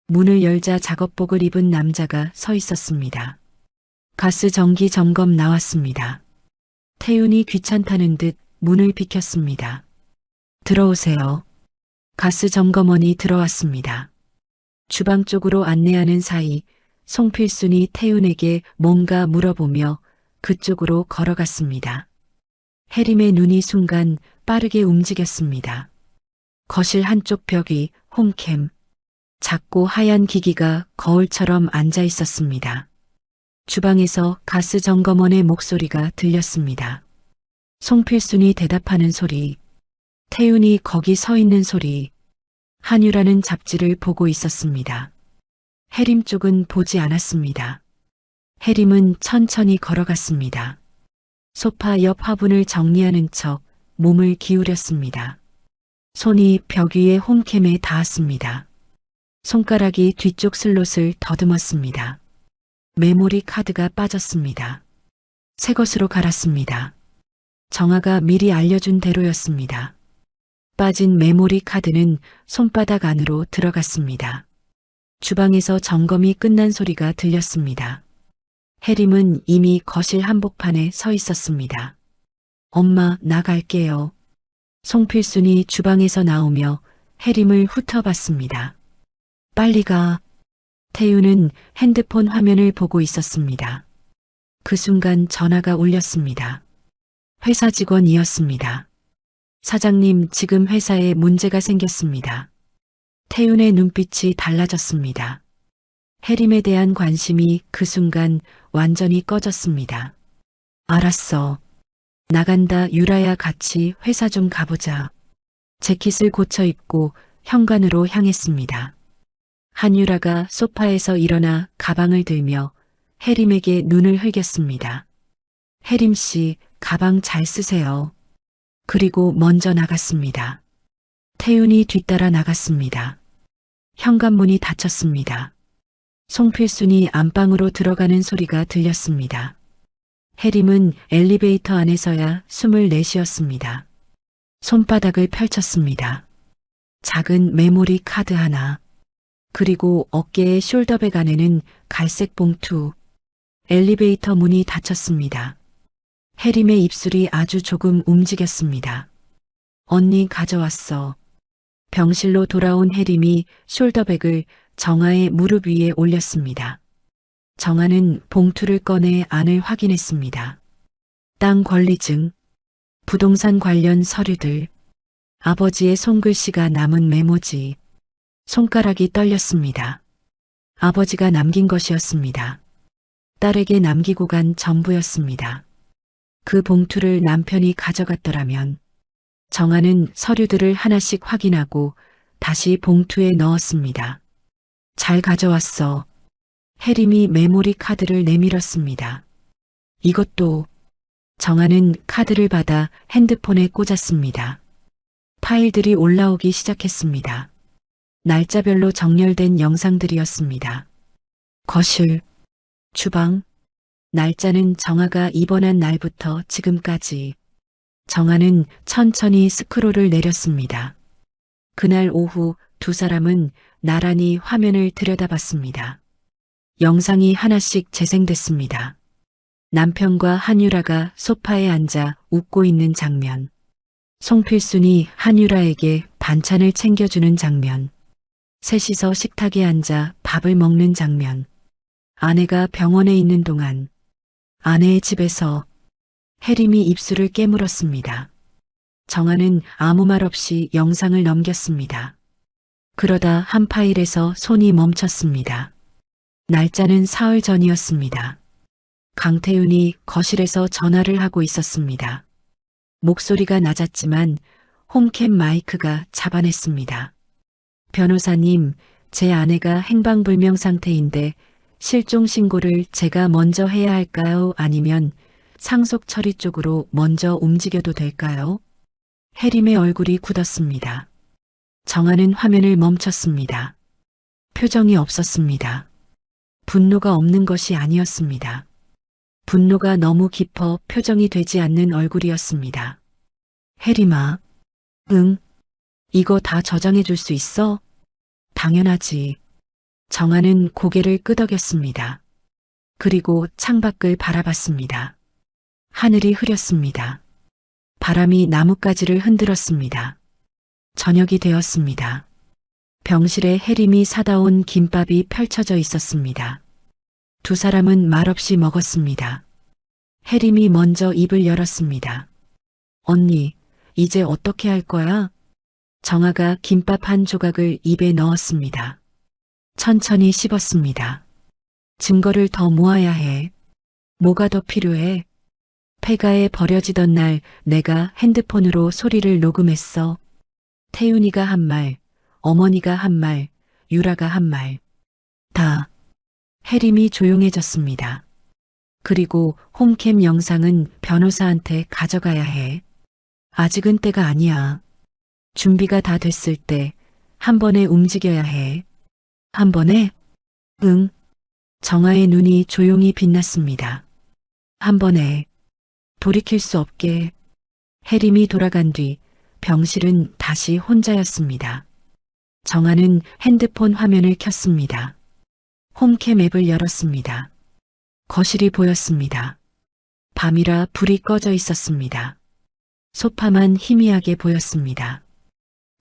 문을 열자 작업복을 입은 남자가 서 있었습니다. 가스 정기 점검 나왔습니다. 태윤이 귀찮다는 듯 문을 비켰습니다. 들어오세요. 가스 점검원이 들어왔습니다. 주방 쪽으로 안내하는 사이 송필순이 태윤에게 뭔가 물어보며 그쪽으로 걸어갔습니다. 해림의 눈이 순간 빠르게 움직였습니다. 거실 한쪽 벽이 홈캠, 작고 하얀 기기가 거울처럼 앉아 있었습니다. 주방에서 가스 점검원의 목소리가 들렸습니다. 송필순이 대답하는 소리, 태윤이 거기 서 있는 소리, 한유라는 잡지를 보고 있었습니다. 해림 쪽은 보지 않았습니다. 해림은 천천히 걸어갔습니다. 소파 옆 화분을 정리하는 척 몸을 기울였습니다. 손이 벽 위에 홈캠에 닿았습니다. 손가락이 뒤쪽 슬롯을 더듬었습니다. 메모리 카드가 빠졌습니다. 새 것으로 갈았습니다. 정아가 미리 알려준 대로였습니다. 빠진 메모리 카드는 손바닥 안으로 들어갔습니다. 주방에서 점검이 끝난 소리가 들렸습니다. 해림은 이미 거실 한복판에 서 있었습니다. 엄마, 나갈게요. 송필순이 주방에서 나오며 해림을 훑어봤습니다. 빨리 가. 태윤은 핸드폰 화면을 보고 있었습니다. 그 순간 전화가 울렸습니다. 회사 직원이었습니다. 사장님, 지금 회사에 문제가 생겼습니다. 태윤의 눈빛이 달라졌습니다. 해림에 대한 관심이 그 순간 완전히 꺼졌습니다. 알았어. 나간다. 유라야, 같이 회사 좀 가보자. 재킷을 고쳐 입고 현관으로 향했습니다. 한유라가 소파에서 일어나 가방을 들며 해림에게 눈을 흘겼습니다. 해림 씨, 가방 잘 쓰세요. 그리고 먼저 나갔습니다. 태윤이 뒤따라 나갔습니다. 현관문이 닫혔습니다. 송필순이 안방으로 들어가는 소리가 들렸습니다. 해림은 엘리베이터 안에서야 숨을 내쉬었습니다. 손바닥을 펼쳤습니다. 작은 메모리 카드 하나, 그리고 어깨의 숄더백 안에는 갈색 봉투. 엘리베이터 문이 닫혔습니다. 혜림의 입술이 아주 조금 움직였습니다. 언니 가져왔어. 병실로 돌아온 혜림이 숄더백을 정아의 무릎 위에 올렸습니다. 정아는 봉투를 꺼내 안을 확인했습니다. 땅 권리증, 부동산 관련 서류들, 아버지의 손글씨가 남은 메모지, 손가락이 떨렸습니다. 아버지가 남긴 것이었습니다. 딸에게 남기고 간 전부였습니다. 그 봉투를 남편이 가져갔더라면 정아는 서류들을 하나씩 확인하고 다시 봉투에 넣었습니다. 잘 가져왔어. 혜림이 메모리 카드를 내밀었습니다. 이것도. 정아는 카드를 받아 핸드폰에 꽂았습니다. 파일들이 올라오기 시작했습니다. 날짜별로 정렬된 영상들이었습니다. 거실, 주방, 날짜는 정아가 입원한 날부터 지금까지. 정아는 천천히 스크롤을 내렸습니다. 그날 오후 두 사람은 나란히 화면을 들여다봤습니다. 영상이 하나씩 재생됐습니다. 남편과 한유라가 소파에 앉아 웃고 있는 장면. 송필순이 한유라에게 반찬을 챙겨주는 장면. 셋이서 식탁에 앉아 밥을 먹는 장면. 아내가 병원에 있는 동안 아내의 집에서. 혜림이 입술을 깨물었습니다. 정아는 아무 말 없이 영상을 넘겼습니다. 그러다 한 파일에서 손이 멈췄습니다. 날짜는 사흘 전이었습니다. 강태윤이 거실에서 전화를 하고 있었습니다. 목소리가 낮았지만 홈캠 마이크가 잡아냈습니다. 변호사님, 제 아내가 행방불명 상태인데 실종 신고를 제가 먼저 해야 할까요? 아니면 상속 처리 쪽으로 먼저 움직여도 될까요? 혜림의 얼굴이 굳었습니다. 정아는 화면을 멈췄습니다. 표정이 없었습니다. 분노가 없는 것이 아니었습니다. 분노가 너무 깊어 표정이 되지 않는 얼굴이었습니다. 혜림아, 응, 이거 다 저장해 줄 수 있어? 당연하지. 정아는 고개를 끄덕였습니다. 그리고 창밖을 바라봤습니다. 하늘이 흐렸습니다. 바람이 나뭇가지를 흔들었습니다. 저녁이 되었습니다. 병실에 혜림이 사다 온 김밥이 펼쳐져 있었습니다. 두 사람은 말없이 먹었습니다. 혜림이 먼저 입을 열었습니다. 언니, 이제 어떻게 할 거야? 정아가 김밥 한 조각을 입에 넣었습니다. 천천히 씹었습니다. 증거를 더 모아야 해. 뭐가 더 필요해? 폐가에 버려지던 날 내가 핸드폰으로 소리를 녹음했어. 태윤이가 한 말, 어머니가 한 말, 유라가 한 말. 다. 혜림이 조용해졌습니다. 그리고 홈캠 영상은 변호사한테 가져가야 해. 아직은 때가 아니야. 준비가 다 됐을 때 한 번에 움직여야 해. 한 번에? 응. 정아의 눈이 조용히 빛났습니다. 한 번에. 돌이킬 수 없게. 혜림이 돌아간 뒤 병실은 다시 혼자였습니다. 정아는 핸드폰 화면을 켰습니다. 홈캠 앱을 열었습니다. 거실이 보였습니다. 밤이라 불이 꺼져 있었습니다. 소파만 희미하게 보였습니다.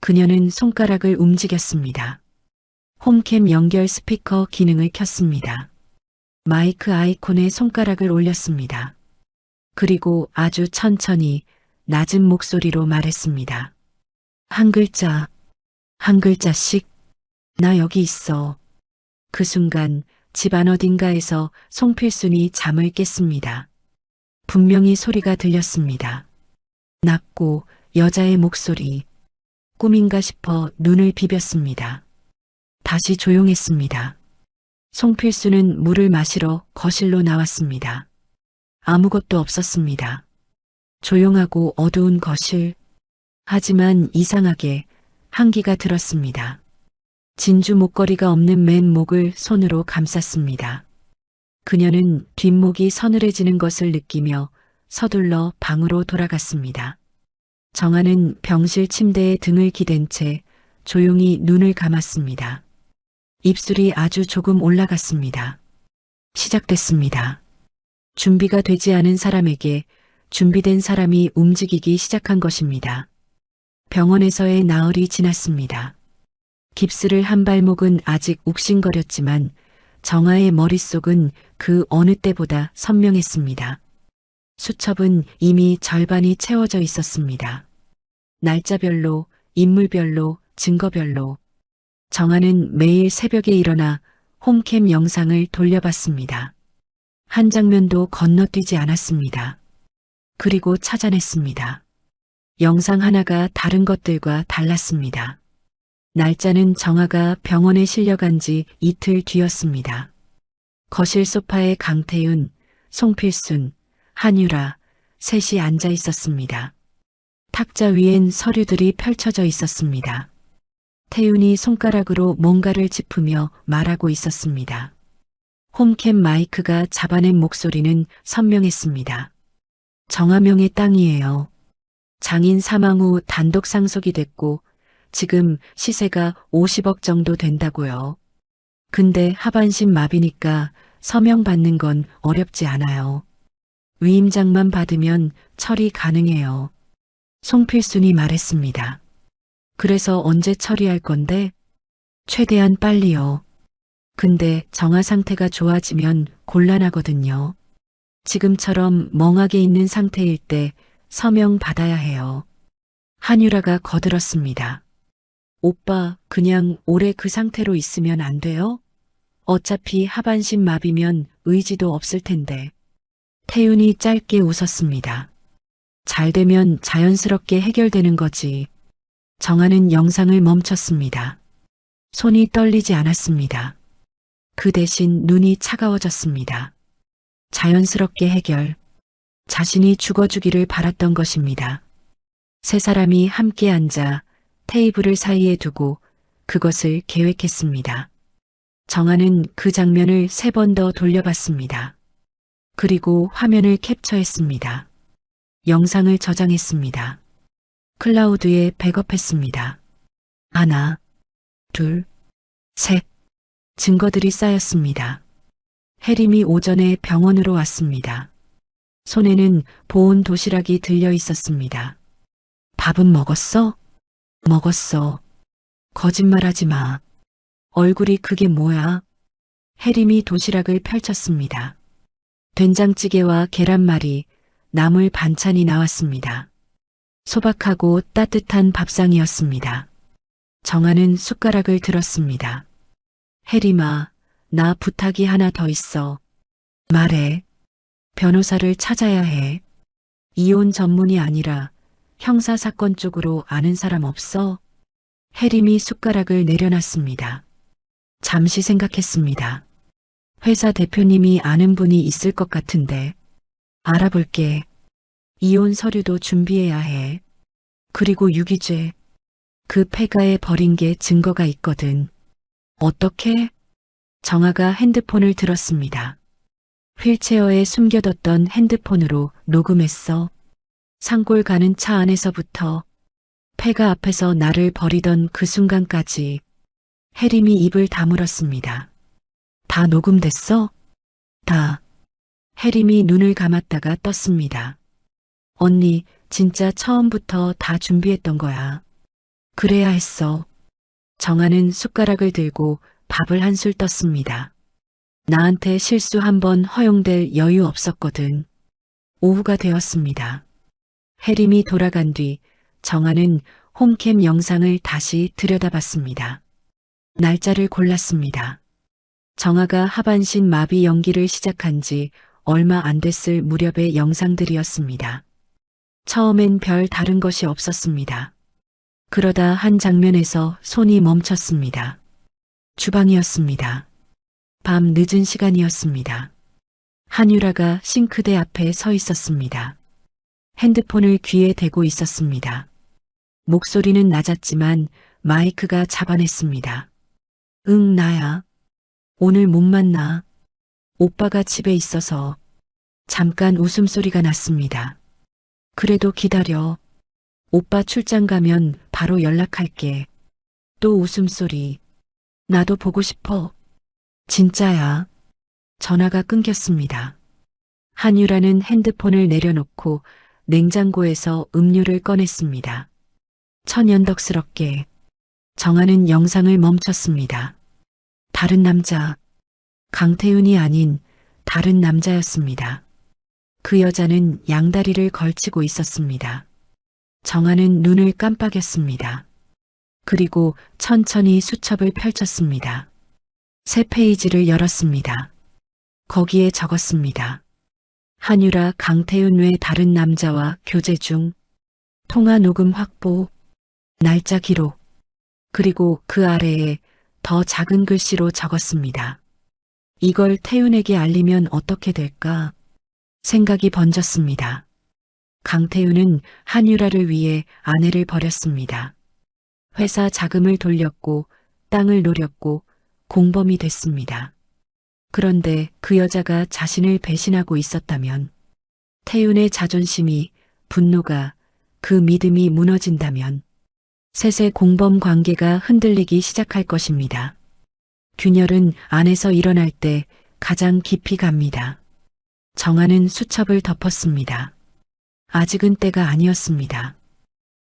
그녀는 손가락을 움직였습니다. 홈캠 연결 스피커 기능을 켰습니다. 마이크 아이콘에 손가락을 올렸습니다. 그리고 아주 천천히 낮은 목소리로 말했습니다. 한 글자, 한 글자씩. 나 여기 있어. 그 순간 집안 어딘가에서 송필순이 잠을 깼습니다. 분명히 소리가 들렸습니다. 낮고 여자의 목소리. 꿈인가 싶어 눈을 비볐습니다. 다시 조용했습니다. 송필수는 물을 마시러 거실로 나왔습니다. 아무것도 없었습니다. 조용하고 어두운 거실. 하지만 이상하게 한기가 들었습니다. 진주 목걸이가 없는 맨목을 손으로 감쌌습니다. 그녀는 뒷목이 서늘해지는 것을 느끼며 서둘러 방으로 돌아갔습니다. 정아는 병실 침대에 등을 기댄 채 조용히 눈을 감았습니다. 입술이 아주 조금 올라갔습니다. 시작됐습니다. 준비가 되지 않은 사람에게 준비된 사람이 움직이기 시작한 것입니다. 병원에서의 나흘이 지났습니다. 깁스를 한 발목은 아직 욱신거렸지만 정아의 머릿속은 그 어느 때보다 선명했습니다. 수첩은 이미 절반이 채워져 있었습니다. 날짜별로, 인물별로, 증거별로. 정아는 매일 새벽에 일어나 홈캠 영상을 돌려봤습니다. 한 장면도 건너뛰지 않았습니다. 그리고 찾아냈습니다. 영상 하나가 다른 것들과 달랐습니다. 날짜는 정아가 병원에 실려간 지 이틀 뒤였습니다. 거실 소파에 강태윤, 송필순, 한유라, 셋이 앉아 있었습니다. 탁자 위엔 서류들이 펼쳐져 있었습니다. 태윤이 손가락으로 뭔가를 짚으며 말하고 있었습니다. 홈캠 마이크가 잡아낸 목소리는 선명했습니다. 정아명의 땅이에요. 장인 사망 후 단독 상속이 됐고 지금 시세가 50억 정도 된다고요. 근데 하반신 마비니까 서명 받는 건 어렵지 않아요. 위임장만 받으면 처리 가능해요. 송필순이 말했습니다. 그래서 언제 처리할 건데? 최대한 빨리요. 근데 정아 상태가 좋아지면 곤란하거든요. 지금처럼 멍하게 있는 상태일 때 서명 받아야 해요. 한유라가 거들었습니다. 오빠, 그냥 오래 그 상태로 있으면 안 돼요? 어차피 하반신 마비면 의지도 없을 텐데. 태윤이 짧게 웃었습니다. 잘 되면 자연스럽게 해결되는 거지. 정아는 영상을 멈췄습니다. 손이 떨리지 않았습니다. 그 대신 눈이 차가워졌습니다. 자연스럽게 해결. 자신이 죽어주기를 바랐던 것입니다. 세 사람이 함께 앉아 테이블을 사이에 두고 그것을 계획했습니다. 정아는 그 장면을 3번 더 돌려봤습니다. 그리고 화면을 캡처했습니다. 영상을 저장했습니다. 클라우드에 백업했습니다. 하나, 둘, 셋. 증거들이 쌓였습니다. 혜림이 오전에 병원으로 왔습니다. 손에는 보온 도시락이 들려 있었습니다. 밥은 먹었어? 먹었어. 거짓말하지 마. 얼굴이 그게 뭐야? 혜림이 도시락을 펼쳤습니다. 된장찌개와 계란말이, 나물 반찬이 나왔습니다. 소박하고 따뜻한 밥상이었습니다. 정아는 숟가락을 들었습니다. 혜림아, 나 부탁이 하나 더 있어. 말해. 변호사를 찾아야 해. 이혼 전문이 아니라 형사사건 쪽으로 아는 사람 없어? 혜림이 숟가락을 내려놨습니다. 잠시 생각했습니다. 회사 대표님이 아는 분이 있을 것 같은데. 알아볼게. 이혼 서류도 준비해야 해. 그리고 유기죄. 그 폐가에 버린 게 증거가 있거든. 어떻게? 정아가 핸드폰을 들었습니다. 휠체어에 숨겨뒀던 핸드폰으로 녹음했어. 산골 가는 차 안에서부터 폐가 앞에서 나를 버리던 그 순간까지. 혜림이 입을 다물었습니다. 다 녹음됐어? 다. 혜림이 눈을 감았다가 떴습니다. 언니, 진짜 처음부터 다 준비했던 거야. 그래야 했어. 정아는 숟가락을 들고 밥을 한술 떴습니다. 나한테 실수 한 번 허용될 여유 없었거든. 오후가 되었습니다. 혜림이 돌아간 뒤 정아는 홈캠 영상을 다시 들여다봤습니다. 날짜를 골랐습니다. 정아가 하반신 마비 연기를 시작한 지 얼마 안 됐을 무렵의 영상들이었습니다. 처음엔 별 다른 것이 없었습니다. 그러다 한 장면에서 손이 멈췄습니다. 주방이었습니다. 밤 늦은 시간이었습니다. 한유라가 싱크대 앞에 서 있었습니다. 핸드폰을 귀에 대고 있었습니다. 목소리는 낮았지만 마이크가 잡아냈습니다. 응, 나야. 오늘 못 만나. 오빠가 집에 있어서. 잠깐 웃음소리가 났습니다. 그래도 기다려. 오빠 출장 가면 바로 연락할게. 또 웃음소리. 나도 보고 싶어. 진짜야. 전화가 끊겼습니다. 한유라는 핸드폰을 내려놓고 냉장고에서 음료를 꺼냈습니다. 천연덕스럽게 정하는 영상을 멈췄습니다. 다른 남자, 강태윤이 아닌 다른 남자였습니다. 그 여자는 양다리를 걸치고 있었습니다. 정하는 눈을 깜빡였습니다. 그리고 천천히 수첩을 펼쳤습니다. 새 페이지를 열었습니다. 거기에 적었습니다. 한유라 강태윤 외 다른 남자와 교제 중, 통화 녹음 확보, 날짜 기록, 그리고 그 아래에 더 작은 글씨로 적었습니다. 이걸 태윤에게 알리면 어떻게 될까? 생각이 번졌습니다. 강태윤은 한유라를 위해 아내를 버렸습니다. 회사 자금을 돌렸고 땅을 노렸고 공범이 됐습니다. 그런데 그 여자가 자신을 배신하고 있었다면, 태윤의 자존심이, 분노가, 그 믿음이 무너진다면 셋의 공범 관계가 흔들리기 시작할 것입니다. 균열은 안에서 일어날 때 가장 깊이 갑니다. 정하는 수첩을 덮었습니다. 아직은 때가 아니었습니다.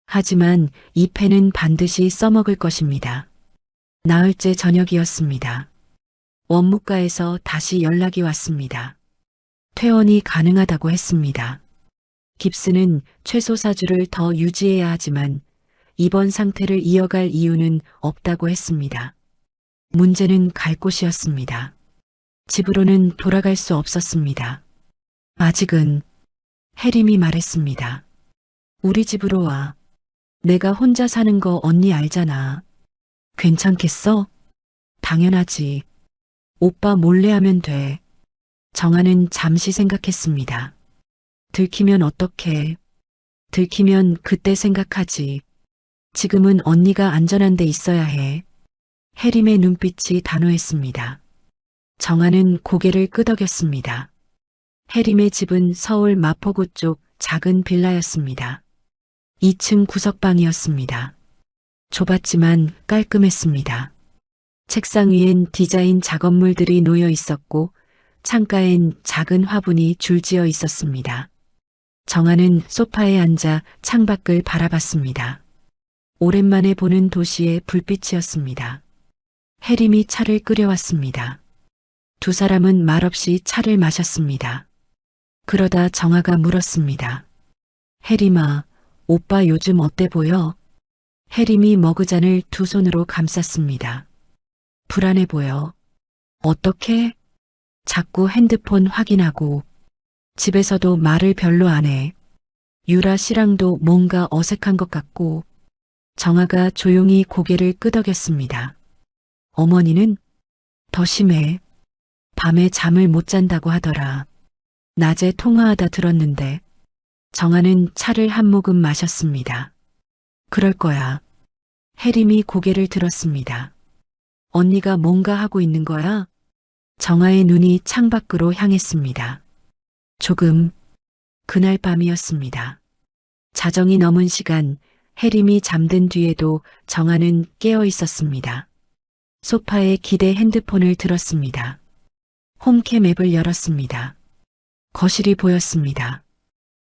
하지만 이 펜은 반드시 써먹을 것입니다. 나흘째 저녁이었습니다. 원무과에서 다시 연락이 왔습니다. 퇴원이 가능하다고 했습니다. 깁스는 최소 4주를 더 유지해야 하지만 이번 상태를 이어갈 이유는 없다고 했습니다. 문제는 갈 곳이었습니다. 집으로는 돌아갈 수 없었습니다. 아직은 혜림이 말했습니다. 우리 집으로 와. 내가 혼자 사는 거 언니 알잖아. 괜찮겠어? 당연하지. 오빠 몰래 하면 돼. 정하는 잠시 생각했습니다. 들키면 어떡해. 들키면 그때 생각하지. 지금은 언니가 안전한 데 있어야 해. 혜림의 눈빛이 단호했습니다. 정하는 고개를 끄덕였습니다. 혜림의 집은 서울 마포구 쪽 작은 빌라였습니다. 2층 구석방이었습니다. 좁았지만 깔끔했습니다. 책상 위엔 디자인 작업물들이 놓여 있었고 창가엔 작은 화분이 줄지어 있었습니다. 정하는 소파에 앉아 창밖을 바라봤습니다. 오랜만에 보는 도시의 불빛이었습니다. 혜림이 차를 끓여왔습니다. 두 사람은 말없이 차를 마셨습니다. 그러다 정아가 물었습니다. 혜림아, 오빠 요즘 어때 보여? 혜림이 머그잔을 두 손으로 감쌌습니다. 불안해 보여. 어떻게? 자꾸 핸드폰 확인하고 집에서도 말을 별로 안 해. 유라 씨랑도 뭔가 어색한 것 같고. 정아가 조용히 고개를 끄덕였습니다. 어머니는 더 심해. 밤에 잠을 못 잔다고 하더라. 낮에 통화하다 들었는데. 정아는 차를 한 모금 마셨습니다. 그럴 거야. 혜림이 고개를 들었습니다. 언니가 뭔가 하고 있는 거야? 정아의 눈이 창밖으로 향했습니다. 조금. 그날 밤이었습니다. 자정이 넘은 시간, 혜림이 잠든 뒤에도 정아는 깨어 있었습니다. 소파에 기대 핸드폰을 들었습니다. 홈캠 앱을 열었습니다. 거실이 보였습니다.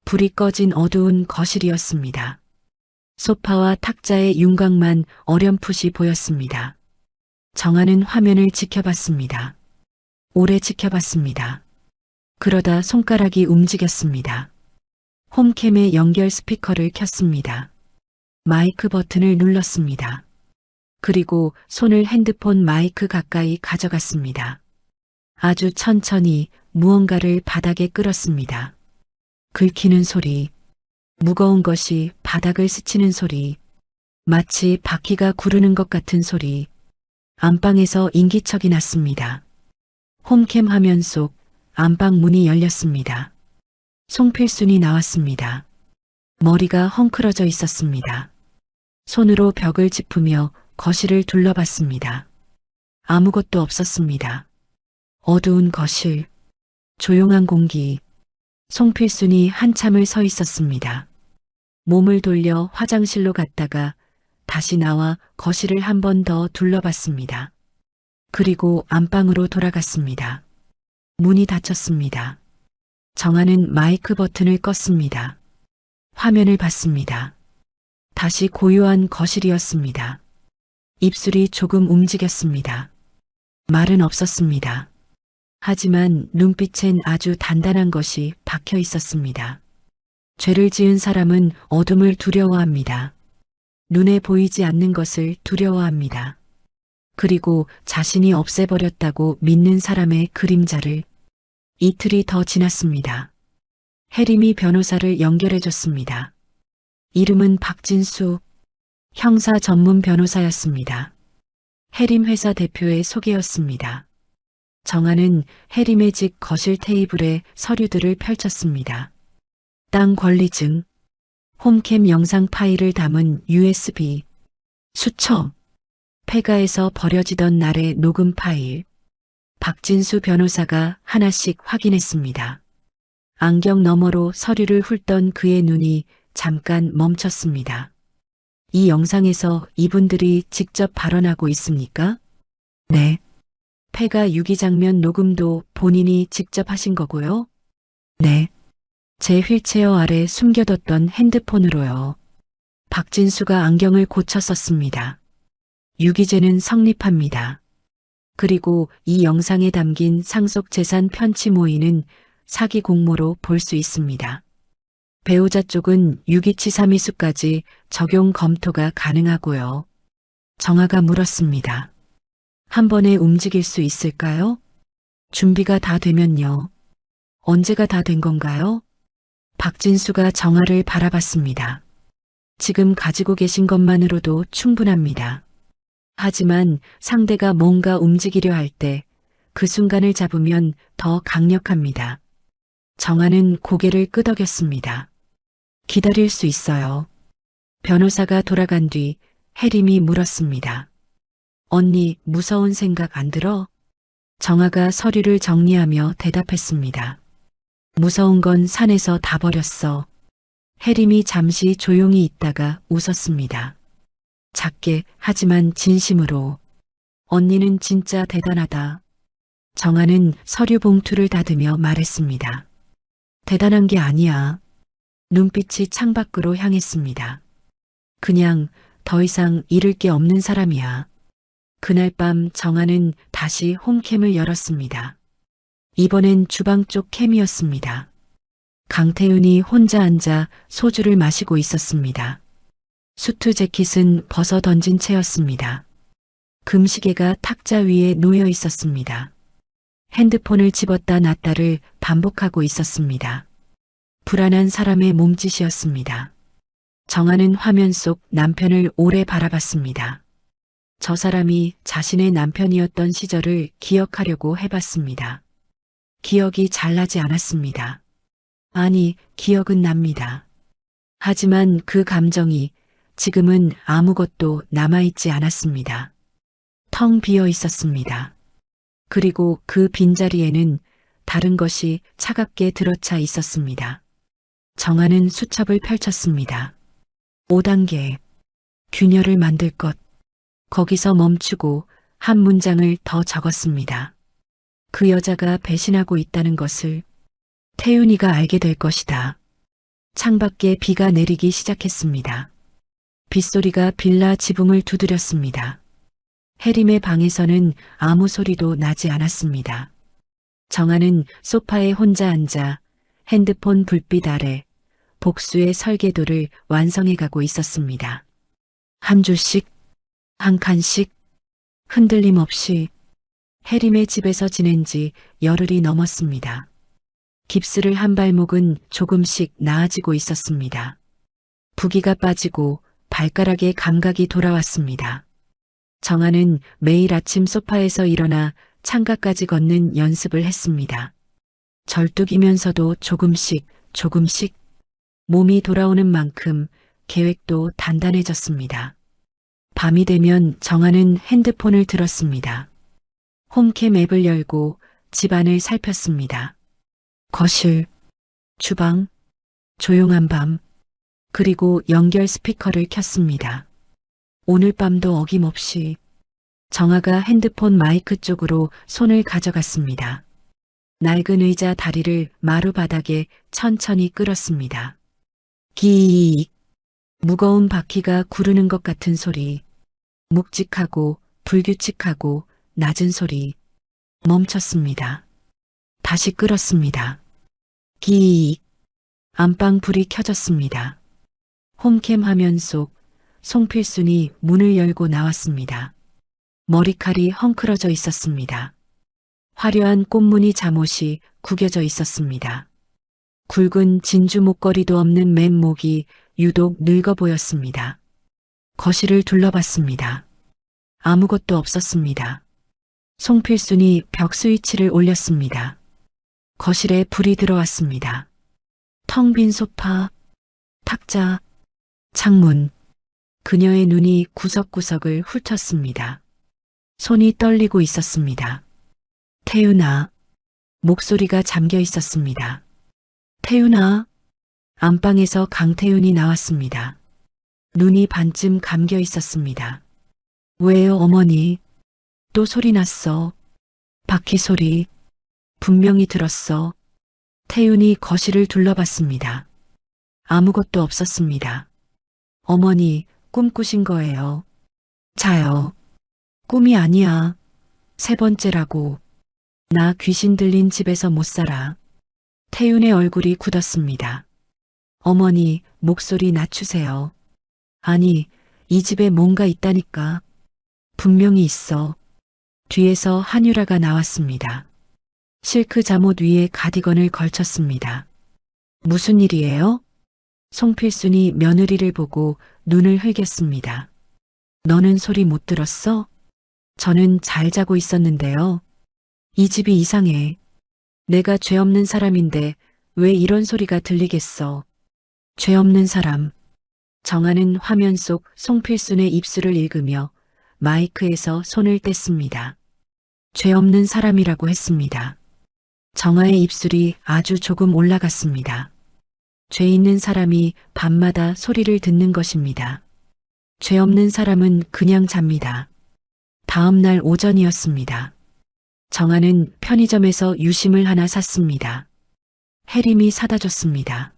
불이 꺼진 어두운 거실이었습니다. 소파와 탁자의 윤곽만 어렴풋이 보였습니다. 정아는 화면을 지켜봤습니다. 오래 지켜봤습니다. 그러다 손가락이 움직였습니다. 홈캠의 연결 스피커를 켰습니다. 마이크 버튼을 눌렀습니다. 그리고 손을 핸드폰 마이크 가까이 가져갔습니다. 아주 천천히 무언가를 바닥에 끌었습니다. 긁히는 소리, 무거운 것이 바닥을 스치는 소리, 마치 바퀴가 구르는 것 같은 소리. 안방에서 인기척이 났습니다. 홈캠 화면 속 안방 문이 열렸습니다. 송필순이 나왔습니다. 머리가 헝클어져 있었습니다. 손으로 벽을 짚으며 거실을 둘러봤습니다. 아무것도 없었습니다. 어두운 거실, 조용한 공기. 송필순이 한참을 서 있었습니다. 몸을 돌려 화장실로 갔다가 다시 나와 거실을 한 번 더 둘러봤습니다. 그리고 안방으로 돌아갔습니다. 문이 닫혔습니다. 정아는 마이크 버튼을 껐습니다. 화면을 봤습니다. 다시 고요한 거실이었습니다. 입술이 조금 움직였습니다. 말은 없었습니다. 하지만 눈빛엔 아주 단단한 것이 박혀 있었습니다. 죄를 지은 사람은 어둠을 두려워합니다. 눈에 보이지 않는 것을 두려워합니다. 그리고 자신이 없애버렸다고 믿는 사람의 그림자를. 이틀이 더 지났습니다. 혜림이 변호사를 연결해줬습니다. 이름은 박진수, 형사 전문 변호사였습니다. 혜림 회사 대표의 소개였습니다. 정아는 혜림의 집 거실 테이블에 서류들을 펼쳤습니다. 땅 권리증, 홈캠 영상 파일을 담은 USB, 수첩, 폐가에서 버려지던 날의 녹음 파일. 박진수 변호사가 하나씩 확인했습니다. 안경 너머로 서류를 훑던 그의 눈이 잠깐 멈췄습니다. 이 영상에서 이분들이 직접 발언하고 있습니까? 네. 폐가 유기 장면 녹음도 본인이 직접 하신 거고요? 네. 제 휠체어 아래 숨겨뒀던 핸드폰으로요. 박진수가 안경을 고쳐 썼습니다. 유기죄는 성립합니다. 그리고 이 영상에 담긴 상속재산 편취 모의는 사기 공모로 볼 수 있습니다. 배우자 쪽은 유기치사미수까지 적용 검토가 가능하고요. 정아가 물었습니다. 한 번에 움직일 수 있을까요? 준비가 다 되면요. 언제가 다 된 건가요? 박진수가 정아를 바라봤습니다. 지금 가지고 계신 것만으로도 충분합니다. 하지만 상대가 뭔가 움직이려 할 때 그 순간을 잡으면 더 강력합니다. 정아는 고개를 끄덕였습니다. 기다릴 수 있어요. 변호사가 돌아간 뒤 혜림이 물었습니다. 언니 무서운 생각 안 들어? 정아가 서류를 정리하며 대답했습니다. 무서운 건 산에서 다 버렸어. 혜림이 잠시 조용히 있다가 웃었습니다. 작게 하지만 진심으로. 언니는 진짜 대단하다. 정아는 서류 봉투를 닫으며 말했습니다. 대단한 게 아니야. 눈빛이 창밖으로 향했습니다. 그냥 더 이상 잃을 게 없는 사람이야. 그날 밤 정아는 다시 홈캠을 열었습니다. 이번엔 주방 쪽 캠이었습니다. 강태윤이 혼자 앉아 소주를 마시고 있었습니다. 수트 재킷은 벗어 던진 채였습니다. 금시계가 탁자 위에 놓여 있었습니다. 핸드폰을 집었다 놨다를 반복하고 있었습니다. 불안한 사람의 몸짓이었습니다. 정아는 화면 속 남편을 오래 바라봤습니다. 저 사람이 자신의 남편이었던 시절을 기억하려고 해봤습니다. 기억이 잘 나지 않았습니다. 아니, 기억은 납니다. 하지만 그 감정이 지금은 아무것도 남아있지 않았습니다. 텅 비어 있었습니다. 그리고 그 빈자리에는 다른 것이 차갑게 들어차 있었습니다. 정아는 수첩을 펼쳤습니다. 5단계. 균열을 만들 것. 거기서 멈추고 한 문장을 더 적었습니다. 그 여자가 배신하고 있다는 것을 태윤이가 알게 될 것이다. 창밖에 비가 내리기 시작했습니다. 빗소리가 빌라 지붕을 두드렸습니다. 혜림의 방에서는 아무 소리도 나지 않았습니다. 정아는 소파에 혼자 앉아 핸드폰 불빛 아래 복수의 설계도를 완성해가고 있었습니다. 한 줄씩, 한 칸씩, 흔들림 없이. 혜림의 집에서 지낸 지 열흘이 넘었습니다. 깁스를 한 발목은 조금씩 나아지고 있었습니다. 부기가 빠지고 발가락에 감각이 돌아왔습니다. 정아는 매일 아침 소파에서 일어나 창가까지 걷는 연습을 했습니다. 절뚝이면서도 조금씩 조금씩 몸이 돌아오는 만큼 계획도 단단해졌습니다. 밤이 되면 정아는 핸드폰을 들었습니다. 홈캠 앱을 열고 집안을 살폈습니다. 거실, 주방, 조용한 밤, 그리고 연결 스피커를 켰습니다. 오늘 밤도 어김없이. 정아가 핸드폰 마이크 쪽으로 손을 가져갔습니다. 낡은 의자 다리를 마루 바닥에 천천히 끌었습니다. 기익. 무거운 바퀴가 구르는 것 같은 소리. 묵직하고 불규칙하고 낮은 소리. 멈췄습니다. 다시 끌었습니다. 기익. 안방 불이 켜졌습니다. 홈캠 화면 속 송필순이 문을 열고 나왔습니다. 머리칼이 헝클어져 있었습니다. 화려한 꽃무늬 잠옷이 구겨져 있었습니다. 굵은 진주 목걸이도 없는 맨목이 유독 늙어 보였습니다. 거실을 둘러봤습니다. 아무것도 없었습니다. 송필순이 벽 스위치를 올렸습니다. 거실에 불이 들어왔습니다. 텅 빈 소파, 탁자, 창문. 그녀의 눈이 구석구석을 훑었습니다. 손이 떨리고 있었습니다. 태윤아. 목소리가 잠겨 있었습니다. 태윤아. 안방에서 강태윤이 나왔습니다. 눈이 반쯤 감겨 있었습니다. 왜요, 어머니? 또 소리 났어. 바퀴 소리. 분명히 들었어. 태윤이 거실을 둘러봤습니다. 아무것도 없었습니다. 어머니, 꿈꾸신 거예요. 자요. 꿈이 아니야. 세 번째라고. 나 귀신 들린 집에서 못 살아. 태윤의 얼굴이 굳었습니다. 어머니, 목소리 낮추세요. 아니, 이 집에 뭔가 있다니까. 분명히 있어. 뒤에서 한유라가 나왔습니다. 실크 잠옷 위에 가디건을 걸쳤습니다. 무슨 일이에요? 송필순이 며느리를 보고 눈을 흘겼습니다. 너는 소리 못 들었어? 저는 잘 자고 있었는데요. 이 집이 이상해. 내가 죄 없는 사람인데 왜 이런 소리가 들리겠어? 죄 없는 사람. 정아는 화면 속 송필순의 입술을 읽으며 마이크에서 손을 뗐습니다. 죄 없는 사람이라고 했습니다. 정아의 입술이 아주 조금 올라갔습니다. 죄 있는 사람이 밤마다 소리를 듣는 것입니다. 죄 없는 사람은 그냥 잡니다. 다음 날 오전이었습니다. 정아는 편의점에서 유심을 하나 샀습니다. 혜림이 사다 줬습니다.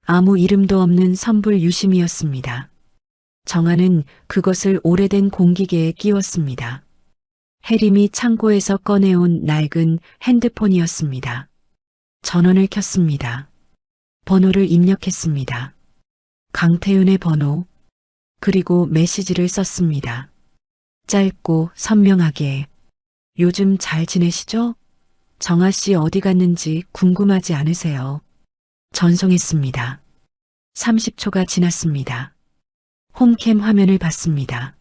아무 이름도 없는 선불 유심이었습니다. 정아는 그것을 오래된 공기계에 끼웠습니다. 혜림이 창고에서 꺼내온 낡은 핸드폰이었습니다. 전원을 켰습니다. 번호를 입력했습니다. 강태윤의 번호, 그리고 메시지를 썼습니다. 짧고 선명하게. 요즘 잘 지내시죠? 정아 씨 어디 갔는지 궁금하지 않으세요? 전송했습니다. 30초가 지났습니다. 홈캠 화면을 봤습니다.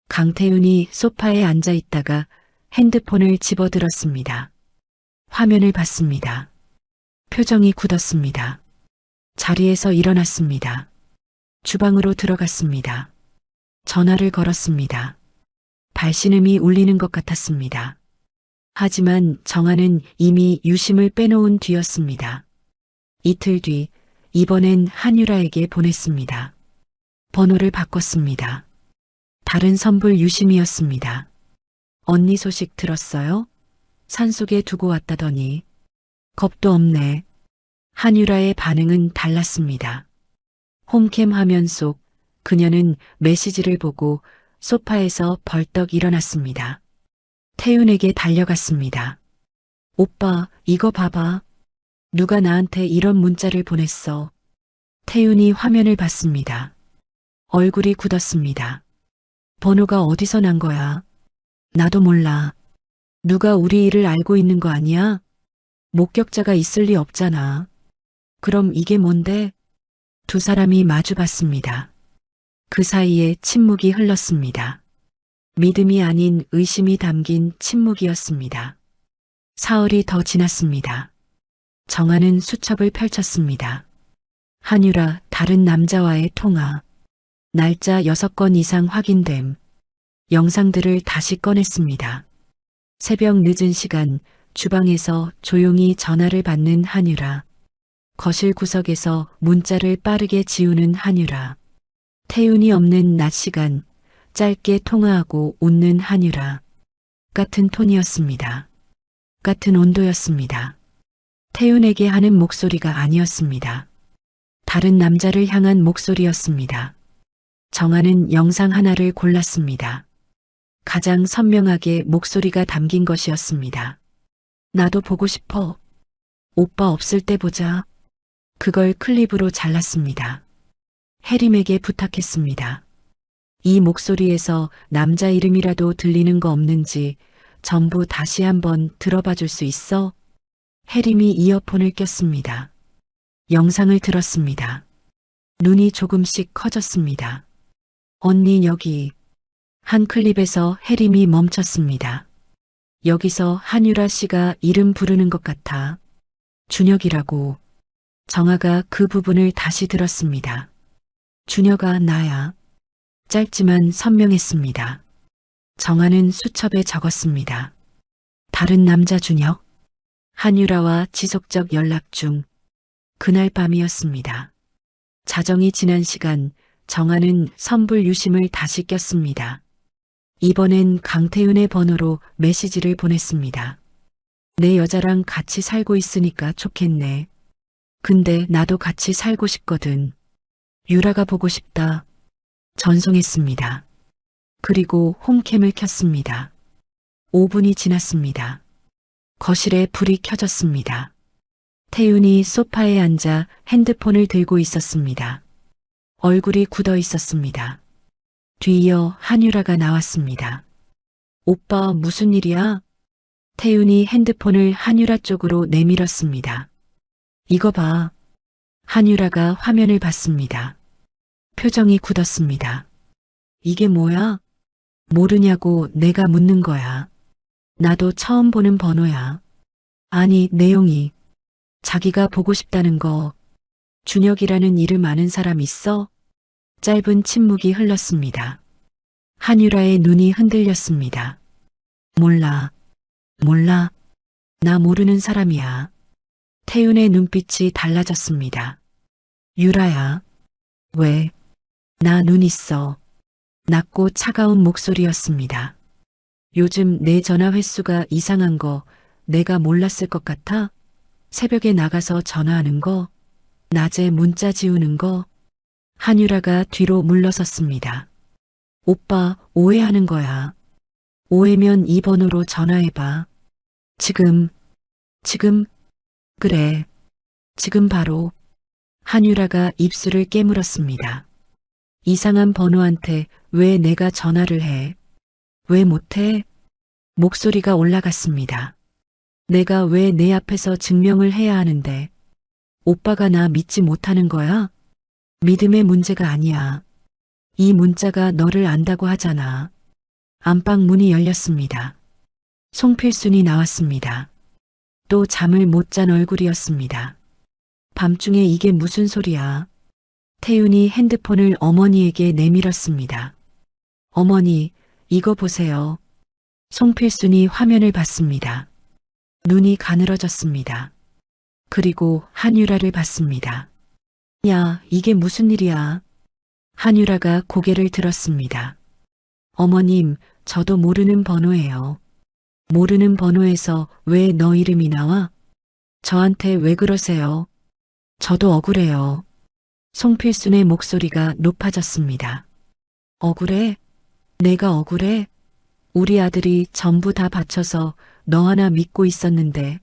강태윤이 소파에 앉아 있다가 핸드폰을 집어들었습니다. 화면을 봤습니다. 표정이 굳었습니다. 자리에서 일어났습니다. 주방으로 들어갔습니다. 전화를 걸었습니다. 발신음이 울리는 것 같았습니다. 하지만 정아는 이미 유심을 빼놓은 뒤였습니다. 이틀 뒤, 이번엔 한유라에게 보냈습니다. 번호를 바꿨습니다. 다른 선불 유심이었습니다. 언니 소식 들었어요? 산속에 두고 왔다더니. 겁도 없네. 한유라의 반응은 달랐습니다. 홈캠 화면 속 그녀는 메시지를 보고 소파에서 벌떡 일어났습니다. 태윤에게 달려갔습니다. 오빠, 이거 봐봐. 누가 나한테 이런 문자를 보냈어. 태윤이 화면을 봤습니다. 얼굴이 굳었습니다. 번호가 어디서 난 거야? 나도 몰라. 누가 우리 일을 알고 있는 거 아니야? 목격자가 있을 리 없잖아. 그럼 이게 뭔데? 두 사람이 마주 봤습니다. 그 사이에 침묵이 흘렀습니다. 믿음이 아닌 의심이 담긴 침묵이었습니다. 사흘이 더 지났습니다. 정아는 수첩을 펼쳤습니다. 한유라 다른 남자와의 통화. 날짜 6건 이상 확인됨. 영상들을 다시 꺼냈습니다. 새벽 늦은 시간 주방에서 조용히 전화를 받는 한유라. 거실 구석에서 문자를 빠르게 지우는 한유라. 태윤이 없는 낮 시간 짧게 통화하고 웃는 한유라. 같은 톤이었습니다. 같은 온도였습니다. 태윤에게 하는 목소리가 아니었습니다. 다른 남자를 향한 목소리였습니다. 정하는 영상 하나를 골랐습니다. 가장 선명하게 목소리가 담긴 것이었습니다. 나도 보고 싶어. 오빠 없을 때 보자. 그걸 클립으로 잘랐습니다. 해림에게 부탁했습니다. 이 목소리에서 남자 이름이라도 들리는 거 없는지 전부 다시 한번 들어봐 줄 수 있어? 해림이 이어폰을 꼈습니다. 영상을 들었습니다. 눈이 조금씩 커졌습니다. 언니 여기. 한 클립에서 해림이 멈췄습니다. 여기서 한유라 씨가 이름 부르는 것 같아. 준혁이라고. 정아가 그 부분을 다시 들었습니다. 준혁아 나야. 짧지만 선명했습니다. 정아는 수첩에 적었습니다. 다른 남자 준혁. 한유라와 지속적 연락 중. 그날 밤이었습니다. 자정이 지난 시간 정아는 선불 유심을 다시 꼈습니다. 이번엔 강태윤의 번호로 메시지를 보냈습니다. 내 여자랑 같이 살고 있으니까 좋겠네. 근데 나도 같이 살고 싶거든. 유라가 보고 싶다. 전송했습니다. 그리고 홈캠을 켰습니다. 5분이 지났습니다. 거실에 불이 켜졌습니다. 태윤이 소파에 앉아 핸드폰을 들고 있었습니다. 얼굴이 굳어 있었습니다. 뒤이어 한유라가 나왔습니다. 오빠 무슨 일이야? 태윤이 핸드폰을 한유라 쪽으로 내밀었습니다. 이거 봐. 한유라가 화면을 봤습니다. 표정이 굳었습니다. 이게 뭐야? 모르냐고 내가 묻는 거야. 나도 처음 보는 번호야. 아니, 내용이. 자기가 보고 싶다는 거. 준혁이라는 이름 아는 사람 있어? 짧은 침묵이 흘렀습니다. 한유라의 눈이 흔들렸습니다. 몰라. 몰라. 나 모르는 사람이야. 태윤의 눈빛이 달라졌습니다. 유라야. 왜? 나 눈 있어. 낮고 차가운 목소리였습니다. 요즘 내 전화 횟수가 이상한 거 내가 몰랐을 것 같아? 새벽에 나가서 전화하는 거, 낮에 문자 지우는 거. 한유라가 뒤로 물러섰습니다. 오빠 오해하는 거야. 오해면 이 번호로 전화해봐. 지금. 그래. 지금 바로. 한유라가 입술을 깨물었습니다. 이상한 번호한테 왜 내가 전화를 해? 왜 못해? 목소리가 올라갔습니다. 내가 왜 내 앞에서 증명을 해야 하는데? 오빠가 나 믿지 못하는 거야? 믿음의 문제가 아니야. 이 문자가 너를 안다고 하잖아. 안방 문이 열렸습니다. 송필순이 나왔습니다. 또 잠을 못 잔 얼굴이었습니다. 밤중에 이게 무슨 소리야? 태윤이 핸드폰을 어머니에게 내밀었습니다. 어머니, 이거 보세요. 송필순이 화면을 봤습니다. 눈이 가늘어졌습니다. 그리고 한유라를 봤습니다. 야, 이게 무슨 일이야? 한유라가 고개를 들었습니다. 어머님, 저도 모르는 번호예요. 모르는 번호에서 왜 너 이름이 나와? 저한테 왜 그러세요? 저도 억울해요. 송필순의 목소리가 높아졌습니다. 억울해? 내가 억울해? 우리 아들이 전부 다 바쳐서 너 하나 믿고 있었는데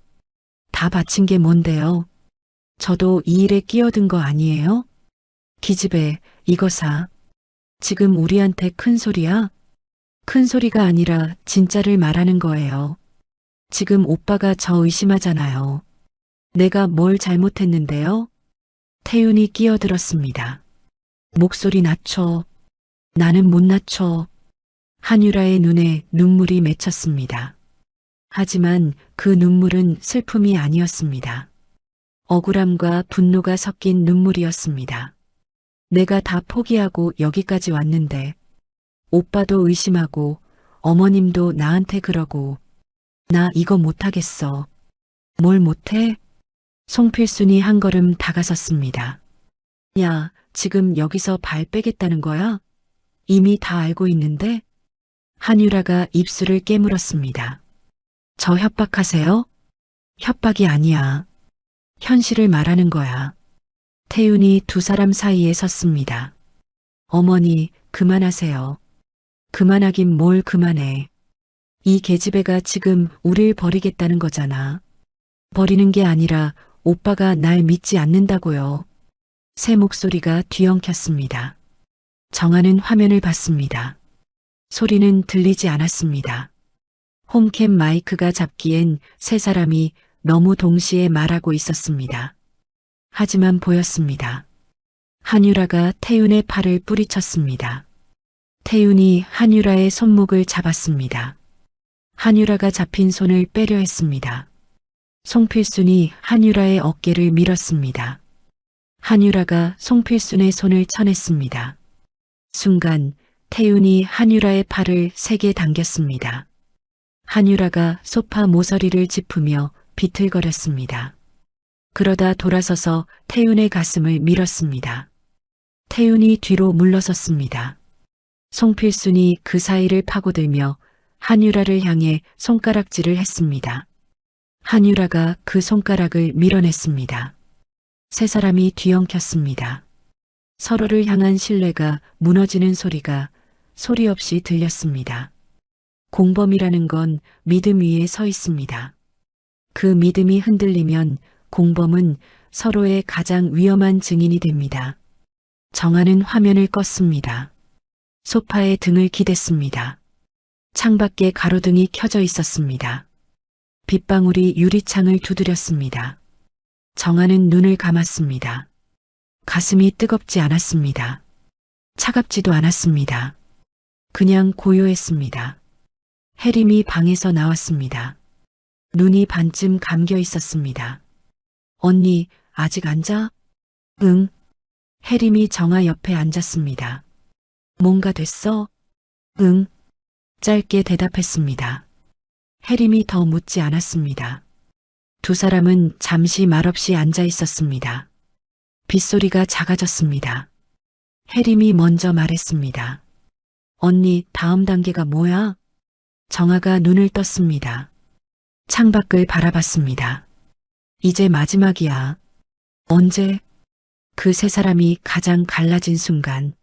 다 바친 게 뭔데요? 저도 이 일에 끼어든 거 아니에요? 기집애, 이거 사. 지금 우리한테 큰 소리야? 큰 소리가 아니라 진짜를 말하는 거예요. 지금 오빠가 저 의심하잖아요. 내가 뭘 잘못했는데요? 태윤이 끼어들었습니다. 목소리 낮춰. 나는 못 낮춰. 한유라의 눈에 눈물이 맺혔습니다. 하지만 그 눈물은 슬픔이 아니었습니다. 억울함과 분노가 섞인 눈물이었습니다. 내가 다 포기하고 여기까지 왔는데 오빠도 의심하고 어머님도 나한테 그러고 나 이거 못하겠어. 뭘 못해? 송필순이 한 걸음 다가섰습니다. 야, 지금 여기서 발 빼겠다는 거야? 이미 다 알고 있는데? 한유라가 입술을 깨물었습니다. 저 협박하세요? 협박이 아니야. 현실을 말하는 거야. 태윤이 두 사람 사이에 섰습니다. 어머니, 그만하세요. 그만하긴 뭘 그만해. 이 계집애가 지금 우릴 버리겠다는 거잖아. 버리는 게 아니라 오빠가 날 믿지 않는다고요. 새 목소리가 뒤엉켰습니다. 정하는 화면을 봤습니다. 소리는 들리지 않았습니다. 홈캠 마이크가 잡기엔 세 사람이 너무 동시에 말하고 있었습니다. 하지만 보였습니다. 한유라가 태윤의 팔을 뿌리쳤습니다. 태윤이 한유라의 손목을 잡았습니다. 한유라가 잡힌 손을 빼려 했습니다. 송필순이 한유라의 어깨를 밀었습니다. 한유라가 송필순의 손을 쳐냈습니다. 순간 태윤이 한유라의 팔을 세게 당겼습니다. 한유라가 소파 모서리를 짚으며 비틀거렸습니다. 그러다 돌아서서 태윤의 가슴을 밀었습니다. 태윤이 뒤로 물러섰습니다. 송필순이 그 사이를 파고들며 한유라를 향해 손가락질을 했습니다. 한유라가 그 손가락을 밀어냈습니다. 세 사람이 뒤엉켰습니다. 서로를 향한 신뢰가 무너지는 소리가 소리 없이 들렸습니다. 공범이라는 건 믿음 위에 서 있습니다. 그 믿음이 흔들리면 공범은 서로의 가장 위험한 증인이 됩니다. 정하는 화면을 껐습니다. 소파에 등을 기댔습니다. 창밖에 가로등이 켜져 있었습니다. 빗방울이 유리창을 두드렸습니다. 정하는 눈을 감았습니다. 가슴이 뜨겁지 않았습니다. 차갑지도 않았습니다. 그냥 고요했습니다. 혜림이 방에서 나왔습니다. 눈이 반쯤 감겨 있었습니다. 언니, 아직 안 자? 응. 혜림이 정아 옆에 앉았습니다. 뭔가 됐어? 응. 짧게 대답했습니다. 혜림이 더 묻지 않았습니다. 두 사람은 잠시 말없이 앉아 있었습니다. 빗소리가 작아졌습니다. 혜림이 먼저 말했습니다. 언니, 다음 단계가 뭐야? 정아가 눈을 떴습니다. 창밖을 바라봤습니다. 이제 마지막이야. 언제? 그 세 사람이 가장 갈라진 순간.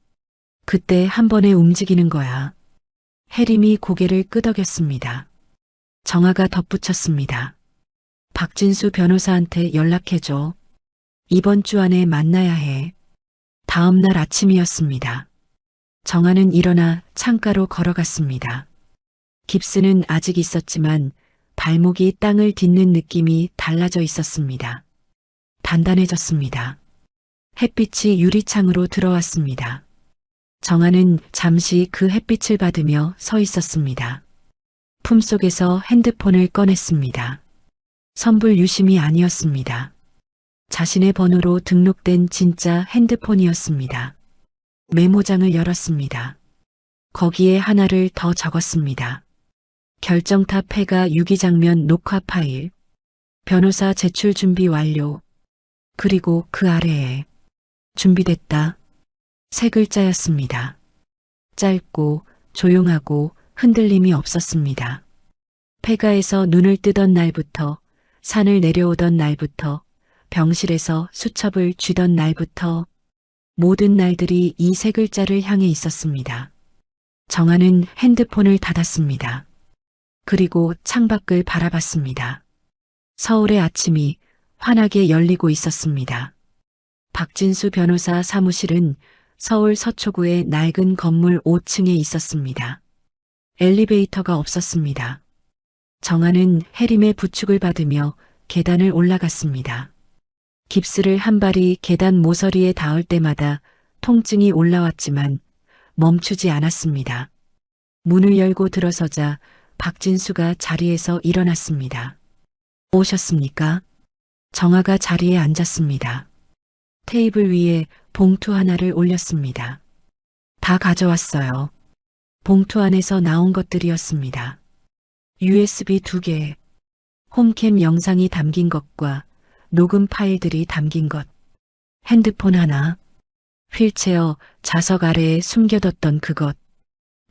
그때 한 번에 움직이는 거야. 혜림이 고개를 끄덕였습니다. 정아가 덧붙였습니다. 박진수 변호사한테 연락해줘. 이번 주 안에 만나야 해. 다음 날 아침이었습니다. 정아는 일어나 창가로 걸어갔습니다. 깁스는 아직 있었지만 발목이 땅을 딛는 느낌이 달라져 있었습니다. 단단해졌습니다. 햇빛이 유리창으로 들어왔습니다. 정아는 잠시 그 햇빛을 받으며 서 있었습니다. 품속에서 핸드폰을 꺼냈습니다. 선불 유심이 아니었습니다. 자신의 번호로 등록된 진짜 핸드폰이었습니다. 메모장을 열었습니다. 거기에 하나를 더 적었습니다. 결정탑 회가 유기장면 녹화 파일, 변호사 제출 준비 완료, 그리고 그 아래에 준비됐다. 세 글자였습니다. 짧고 조용하고 흔들림이 없었습니다. 폐가에서 눈을 뜨던 날부터, 산을 내려오던 날부터, 병실에서 수첩을 쥐던 날부터 모든 날들이 이 세 글자를 향해 있었습니다. 정아는 핸드폰을 닫았습니다. 그리고 창밖을 바라봤습니다. 서울의 아침이 환하게 열리고 있었습니다. 박진수 변호사 사무실은 서울 서초구의 낡은 건물 5층에 있었습니다. 엘리베이터가 없었습니다. 정아는 혜림의 부축을 받으며 계단을 올라갔습니다. 깁스를 한 발이 계단 모서리에 닿을 때마다 통증이 올라왔지만 멈추지 않았습니다. 문을 열고 들어서자 박진수가 자리에서 일어났습니다. 오셨습니까? 정아가 자리에 앉았습니다. 테이블 위에 봉투 하나를 올렸습니다. 다 가져왔어요. 봉투 안에서 나온 것들이었습니다. USB 2개, 홈캠 영상이 담긴 것과 녹음 파일들이 담긴 것, 핸드폰 하나, 휠체어 좌석 아래에 숨겨뒀던 그것,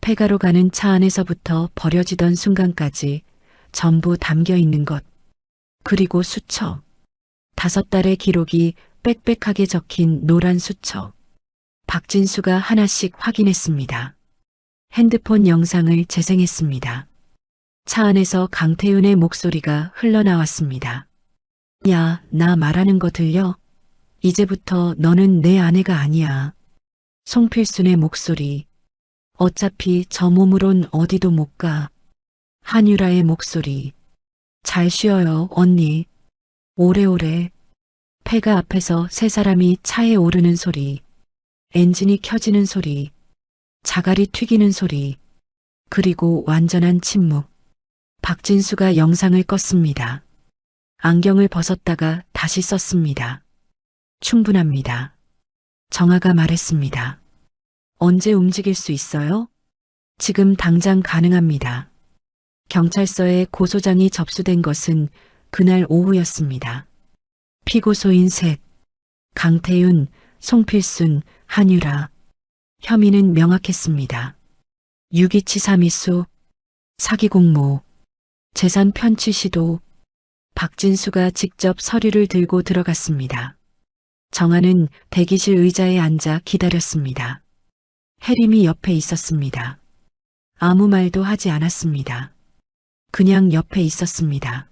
폐가로 가는 차 안에서부터 버려지던 순간까지 전부 담겨 있는 것. 그리고 수첩. 5달의 기록이 빽빽하게 적힌 노란 수첩. 박진수가 하나씩 확인했습니다. 핸드폰 영상을 재생했습니다. 차 안에서 강태윤의 목소리가 흘러나왔습니다. 야, 나 말하는 거 들려? 이제부터 너는 내 아내가 아니야. 송필순의 목소리. 어차피 저 몸으론 어디도 못 가. 한유라의 목소리. 잘 쉬어요, 언니. 오래오래. 폐가 앞에서 세 사람이 차에 오르는 소리. 엔진이 켜지는 소리. 자갈이 튀기는 소리. 그리고 완전한 침묵. 박진수가 영상을 껐습니다. 안경을 벗었다가 다시 썼습니다. 충분합니다. 정아가 말했습니다. 언제 움직일 수 있어요? 지금 당장 가능합니다. 경찰서에 고소장이 접수된 것은 그날 오후였습니다. 피고소인 셋. 강태윤, 송필순, 한유라. 혐의는 명확했습니다. 유기치사미수, 사기 공모, 재산 편취 시도. 박진수가 직접 서류를 들고 들어갔습니다. 정아는 대기실 의자에 앉아 기다렸습니다. 혜림이 옆에 있었습니다. 아무 말도 하지 않았습니다. 그냥 옆에 있었습니다.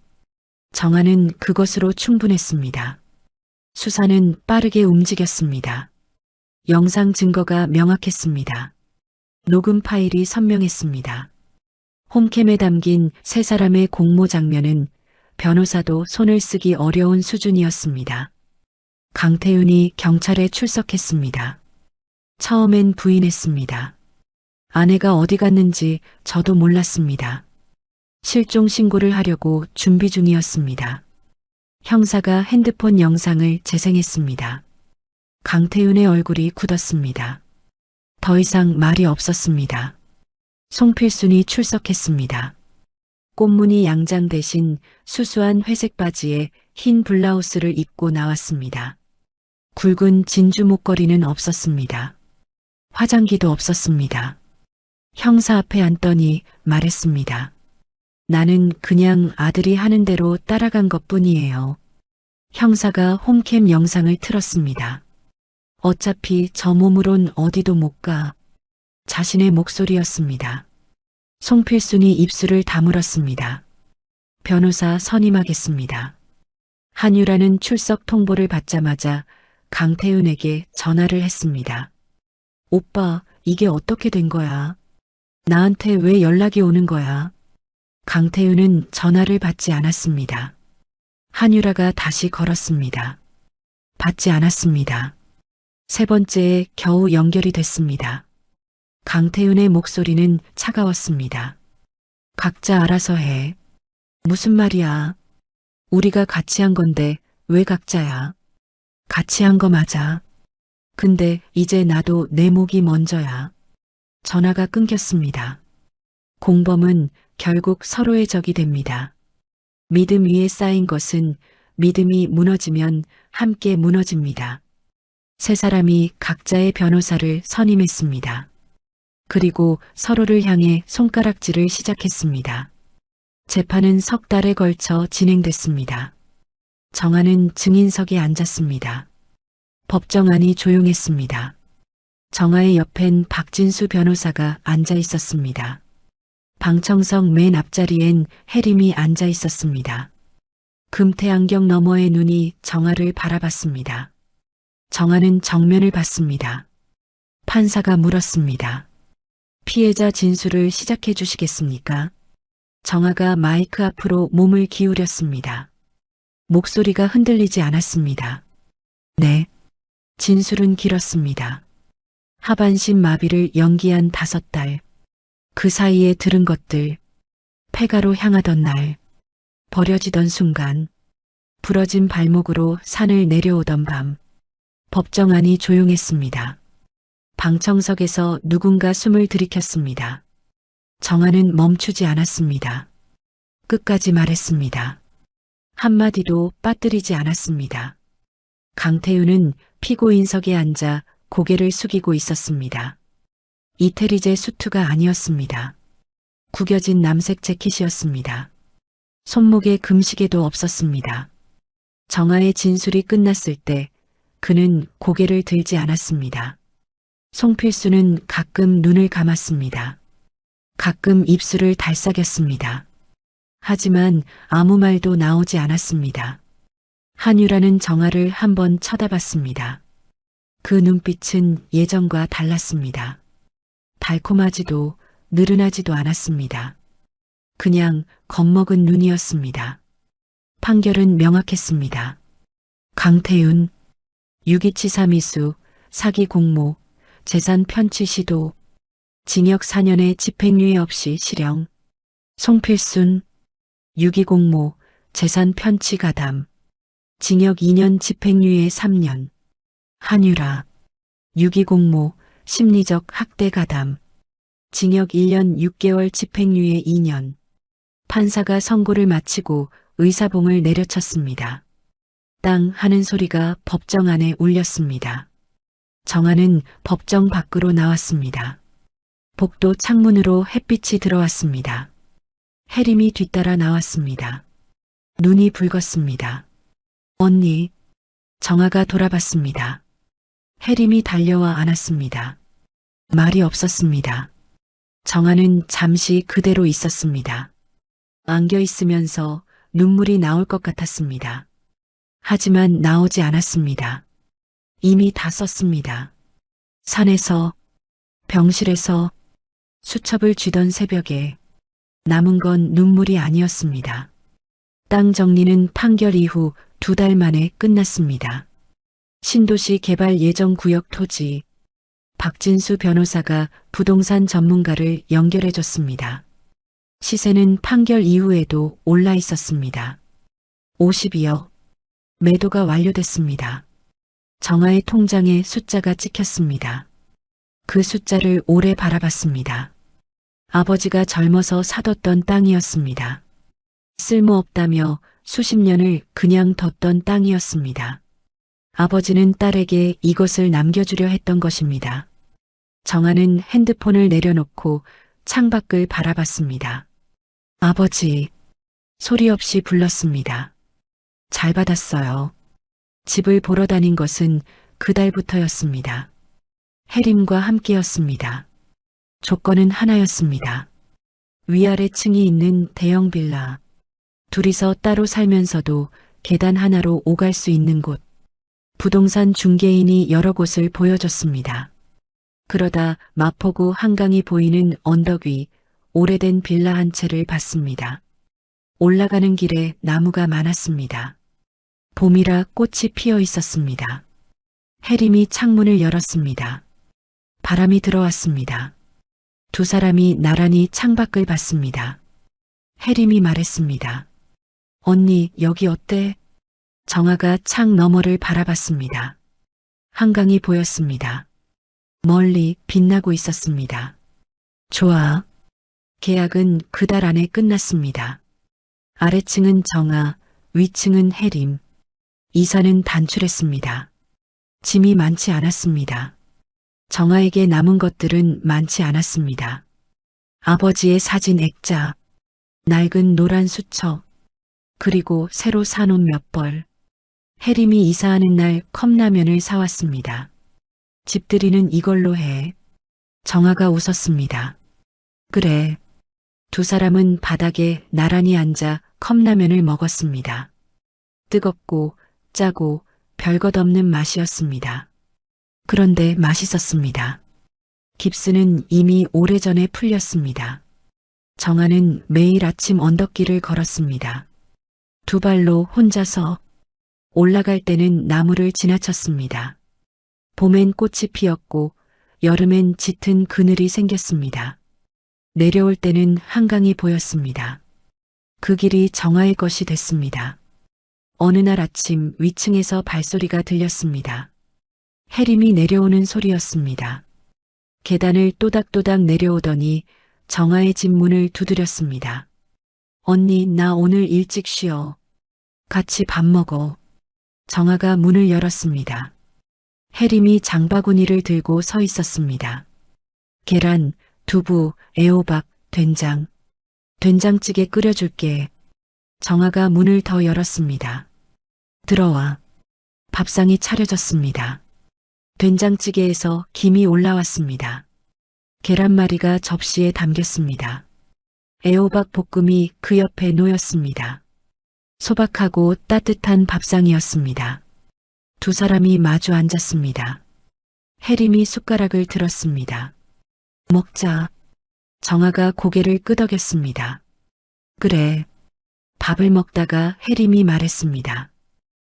정아는 그것으로 충분했습니다. 수사는 빠르게 움직였습니다. 영상 증거가 명확했습니다. 녹음 파일이 선명했습니다. 홈캠에 담긴 세 사람의 공모 장면은 변호사도 손을 쓰기 어려운 수준이었습니다. 강태윤이 경찰에 출석했습니다. 처음엔 부인했습니다. 아내가 어디 갔는지 저도 몰랐습니다. 실종 신고를 하려고 준비 중이었습니다. 형사가 핸드폰 영상을 재생했습니다. 강태윤의 얼굴이 굳었습니다. 더 이상 말이 없었습니다. 송필순이 출석했습니다. 꽃무늬 양장 대신 수수한 회색 바지에 흰 블라우스를 입고 나왔습니다. 굵은 진주 목걸이는 없었습니다. 화장기도 없었습니다. 형사 앞에 앉더니 말했습니다. 나는 그냥 아들이 하는 대로 따라간 것뿐이에요. 형사가 홈캠 영상을 틀었습니다. 어차피 저 몸으론 어디도 못 가. 자신의 목소리였습니다. 송필순이 입술을 다물었습니다. 변호사 선임하겠습니다. 한유라는 출석 통보를 받자마자 강태윤에게 전화를 했습니다. 오빠, 이게 어떻게 된 거야? 나한테 왜 연락이 오는 거야? 강태윤은 전화를 받지 않았습니다. 한유라가 다시 걸었습니다. 받지 않았습니다. 세 번째에 겨우 연결이 됐습니다. 강태윤의 목소리는 차가웠습니다. 각자 알아서 해. 무슨 말이야? 우리가 같이 한 건데 왜 각자야? 같이 한 거 맞아. 근데 이제 나도 내 목이 먼저야. 전화가 끊겼습니다. 공범은 결국 서로의 적이 됩니다. 믿음 위에 쌓인 것은 믿음이 무너지면 함께 무너집니다. 세 사람이 각자의 변호사를 선임했습니다. 그리고 서로를 향해 손가락질을 시작했습니다. 재판은 석 달에 걸쳐 진행됐습니다. 정아는 증인석에 앉았습니다. 법정안이 조용했습니다. 정아의 옆엔 박진수 변호사가 앉아 있었습니다. 방청석 맨 앞자리엔 혜림이 앉아 있었습니다. 금태 안경 너머의 눈이 정아를 바라봤습니다. 정아는 정면을 봤습니다. 판사가 물었습니다. 피해자 진술을 시작해 주시겠습니까? 정아가 마이크 앞으로 몸을 기울였습니다. 목소리가 흔들리지 않았습니다. 네. 진술은 길었습니다. 하반신 마비를 연기한 5달. 그 사이에 들은 것들. 폐가로 향하던 날. 버려지던 순간. 부러진 발목으로 산을 내려오던 밤. 법정안이 조용했습니다. 방청석에서 누군가 숨을 들이켰습니다. 정아는 멈추지 않았습니다. 끝까지 말했습니다. 한마디도 빠뜨리지 않았습니다. 강태윤은 피고인석에 앉아 고개를 숙이고 있었습니다. 이태리제 수트가 아니었습니다. 구겨진 남색 재킷이었습니다. 손목에 금시계도 없었습니다. 정아의 진술이 끝났을 때 그는 고개를 들지 않았습니다. 송필수는 가끔 눈을 감았습니다. 가끔 입술을 달싹였습니다. 하지만 아무 말도 나오지 않았습니다. 한유라는 정아를 한번 쳐다봤습니다. 그 눈빛은 예전과 달랐습니다. 달콤하지도 느른하지도 않았습니다. 그냥 겁먹은 눈이었습니다. 판결은 명확했습니다. 강태윤, 유기치사 미수, 사기 공모, 재산 편취 시도, 징역 4년에 집행유예 없이 실형. 송필순, 유기공모, 재산 편취 가담, 징역 2년 집행유예 3년. 한유라, 유기공모, 심리적 학대 가담, 징역 1년 6개월 집행유예 2년. 판사가 선고를 마치고 의사봉을 내려쳤습니다. 땅 하는 소리가 법정 안에 울렸습니다. 정아는 법정 밖으로 나왔습니다. 복도 창문으로 햇빛이 들어왔습니다. 혜림이 뒤따라 나왔습니다. 눈이 붉었습니다. 언니, 정아가 돌아봤습니다. 혜림이 달려와 안았습니다. 말이 없었습니다. 정아는 잠시 그대로 있었습니다. 안겨 있으면서 눈물이 나올 것 같았습니다. 하지만 나오지 않았습니다. 이미 다 썼습니다. 산에서, 병실에서, 수첩을 쥐던 새벽에 남은 건 눈물이 아니었습니다. 땅 정리는 판결 이후 2달 만에 끝났습니다. 신도시 개발 예정 구역 토지, 박진수 변호사가 부동산 전문가를 연결해줬습니다. 시세는 판결 이후에도 올라 있었습니다. 52억. 매도가 완료됐습니다. 정아의 통장에 숫자가 찍혔습니다. 그 숫자를 오래 바라봤습니다. 아버지가 젊어서 사뒀던 땅이었습니다. 쓸모없다며 수십 년을 그냥 뒀던 땅이었습니다. 아버지는 딸에게 이것을 남겨주려 했던 것입니다. 정아는 핸드폰을 내려놓고 창밖을 바라봤습니다. 아버지, 소리 없이 불렀습니다. 잘 받았어요. 집을 보러 다닌 것은 그달부터였습니다. 혜림과 함께였습니다. 조건은 하나였습니다. 위아래 층이 있는 대형 빌라, 둘이서 따로 살면서도 계단 하나로 오갈 수 있는 곳. 부동산 중개인이 여러 곳을 보여줬습니다. 그러다 마포구 한강이 보이는 언덕 위 오래된 빌라 한 채를 봤습니다. 올라가는 길에 나무가 많았습니다. 봄이라 꽃이 피어 있었습니다. 혜림이 창문을 열었습니다. 바람이 들어왔습니다. 두 사람이 나란히 창밖을 봤습니다. 혜림이 말했습니다. 언니, 여기 어때? 정아가 창 너머를 바라봤습니다. 한강이 보였습니다. 멀리 빛나고 있었습니다. 좋아. 계약은 그달 안에 끝났습니다. 아래층은 정아, 위층은 혜림. 이사는 단출했습니다. 짐이 많지 않았습니다. 정아에게 남은 것들은 많지 않았습니다. 아버지의 사진 액자, 낡은 노란 수첩, 그리고 새로 산 옷 몇 벌. 혜림이 이사하는 날 컵라면을 사왔습니다. 집들이는 이걸로 해. 정아가 웃었습니다. 그래. 두 사람은 바닥에 나란히 앉아 컵라면을 먹었습니다. 뜨겁고 짜고 별것 없는 맛이었습니다. 그런데 맛있었습니다. 깁스는 이미 오래전에 풀렸습니다. 정아는 매일 아침 언덕길을 걸었습니다. 두 발로 혼자서 올라갈 때는 나무를 지나쳤습니다. 봄엔 꽃이 피었고 여름엔 짙은 그늘이 생겼습니다. 내려올 때는 한강이 보였습니다. 그 길이 정아의 것이 됐습니다. 어느 날 아침 위층에서 발소리가 들렸습니다. 혜림이 내려오는 소리였습니다. 계단을 또닥또닥 내려오더니 정아의 집 문을 두드렸습니다. 언니, 나 오늘 일찍 쉬어. 같이 밥 먹어. 정아가 문을 열었습니다. 혜림이 장바구니를 들고 서 있었습니다. 계란, 두부, 애호박, 된장. 된장찌개 끓여줄게. 정아가 문을 더 열었습니다. 들어와. 밥상이 차려졌습니다. 된장찌개에서 김이 올라왔습니다. 계란말이가 접시에 담겼습니다. 애호박 볶음이 그 옆에 놓였습니다. 소박하고 따뜻한 밥상이었습니다. 두 사람이 마주 앉았습니다. 혜림이 숟가락을 들었습니다. 먹자. 정아가 고개를 끄덕였습니다. 그래. 밥을 먹다가 혜림이 말했습니다.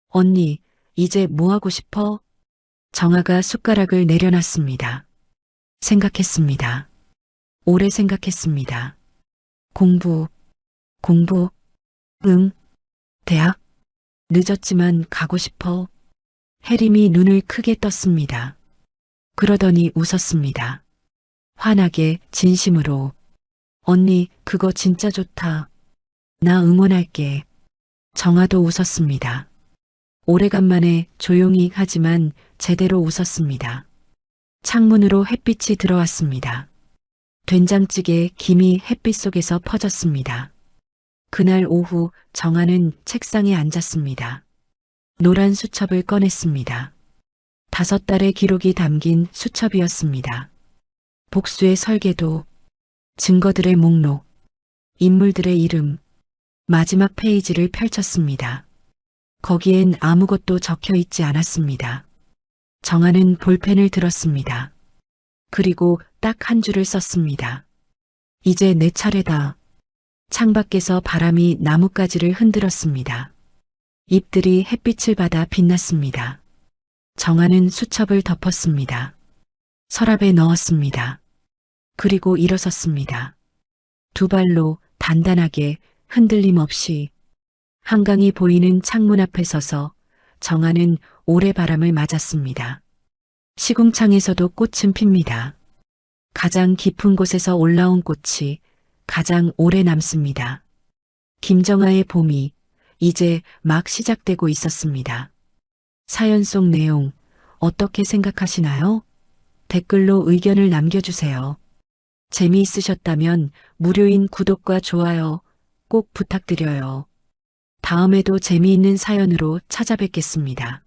언니, 이제 뭐 하고 싶어? 정아가 숟가락을 내려놨습니다. 생각했습니다. 오래 생각했습니다. 공부. 응. 대학? 늦었지만 가고 싶어. 혜림이 눈을 크게 떴습니다. 그러더니 웃었습니다. 환하게 진심으로. 언니, 그거 진짜 좋다. 나 응원할게. 정아도 웃었습니다. 오래간만에 조용히 하지만 제대로 웃었습니다. 창문으로 햇빛이 들어왔습니다. 된장찌개 김이 햇빛 속에서 퍼졌습니다. 그날 오후 정아는 책상에 앉았습니다. 노란 수첩을 꺼냈습니다. 5달의 기록이 담긴 수첩이었습니다. 복수의 설계도, 증거들의 목록, 인물들의 이름, 마지막 페이지를 펼쳤습니다. 거기엔 아무것도 적혀 있지 않았습니다. 정아는 볼펜을 들었습니다. 그리고 딱 한 줄을 썼습니다. 이제 내 차례다. 창밖에서 바람이 나뭇가지를 흔들었습니다. 잎들이 햇빛을 받아 빛났습니다. 정아는 수첩을 덮었습니다. 서랍에 넣었습니다. 그리고 일어섰습니다. 두 발로 단단하게 흔들림 없이 한강이 보이는 창문 앞에 서서 정아는 오래바람을 맞았습니다. 시궁창에서도 꽃은 핍니다. 가장 깊은 곳에서 올라온 꽃이 가장 오래 남습니다. 김정아의 봄이 이제 막 시작되고 있었습니다. 사연 속 내용 어떻게 생각하시나요? 댓글로 의견을 남겨주세요. 재미있으셨다면 무료인 구독과 좋아요 꼭 부탁드려요. 다음에도 재미있는 사연으로 찾아뵙겠습니다.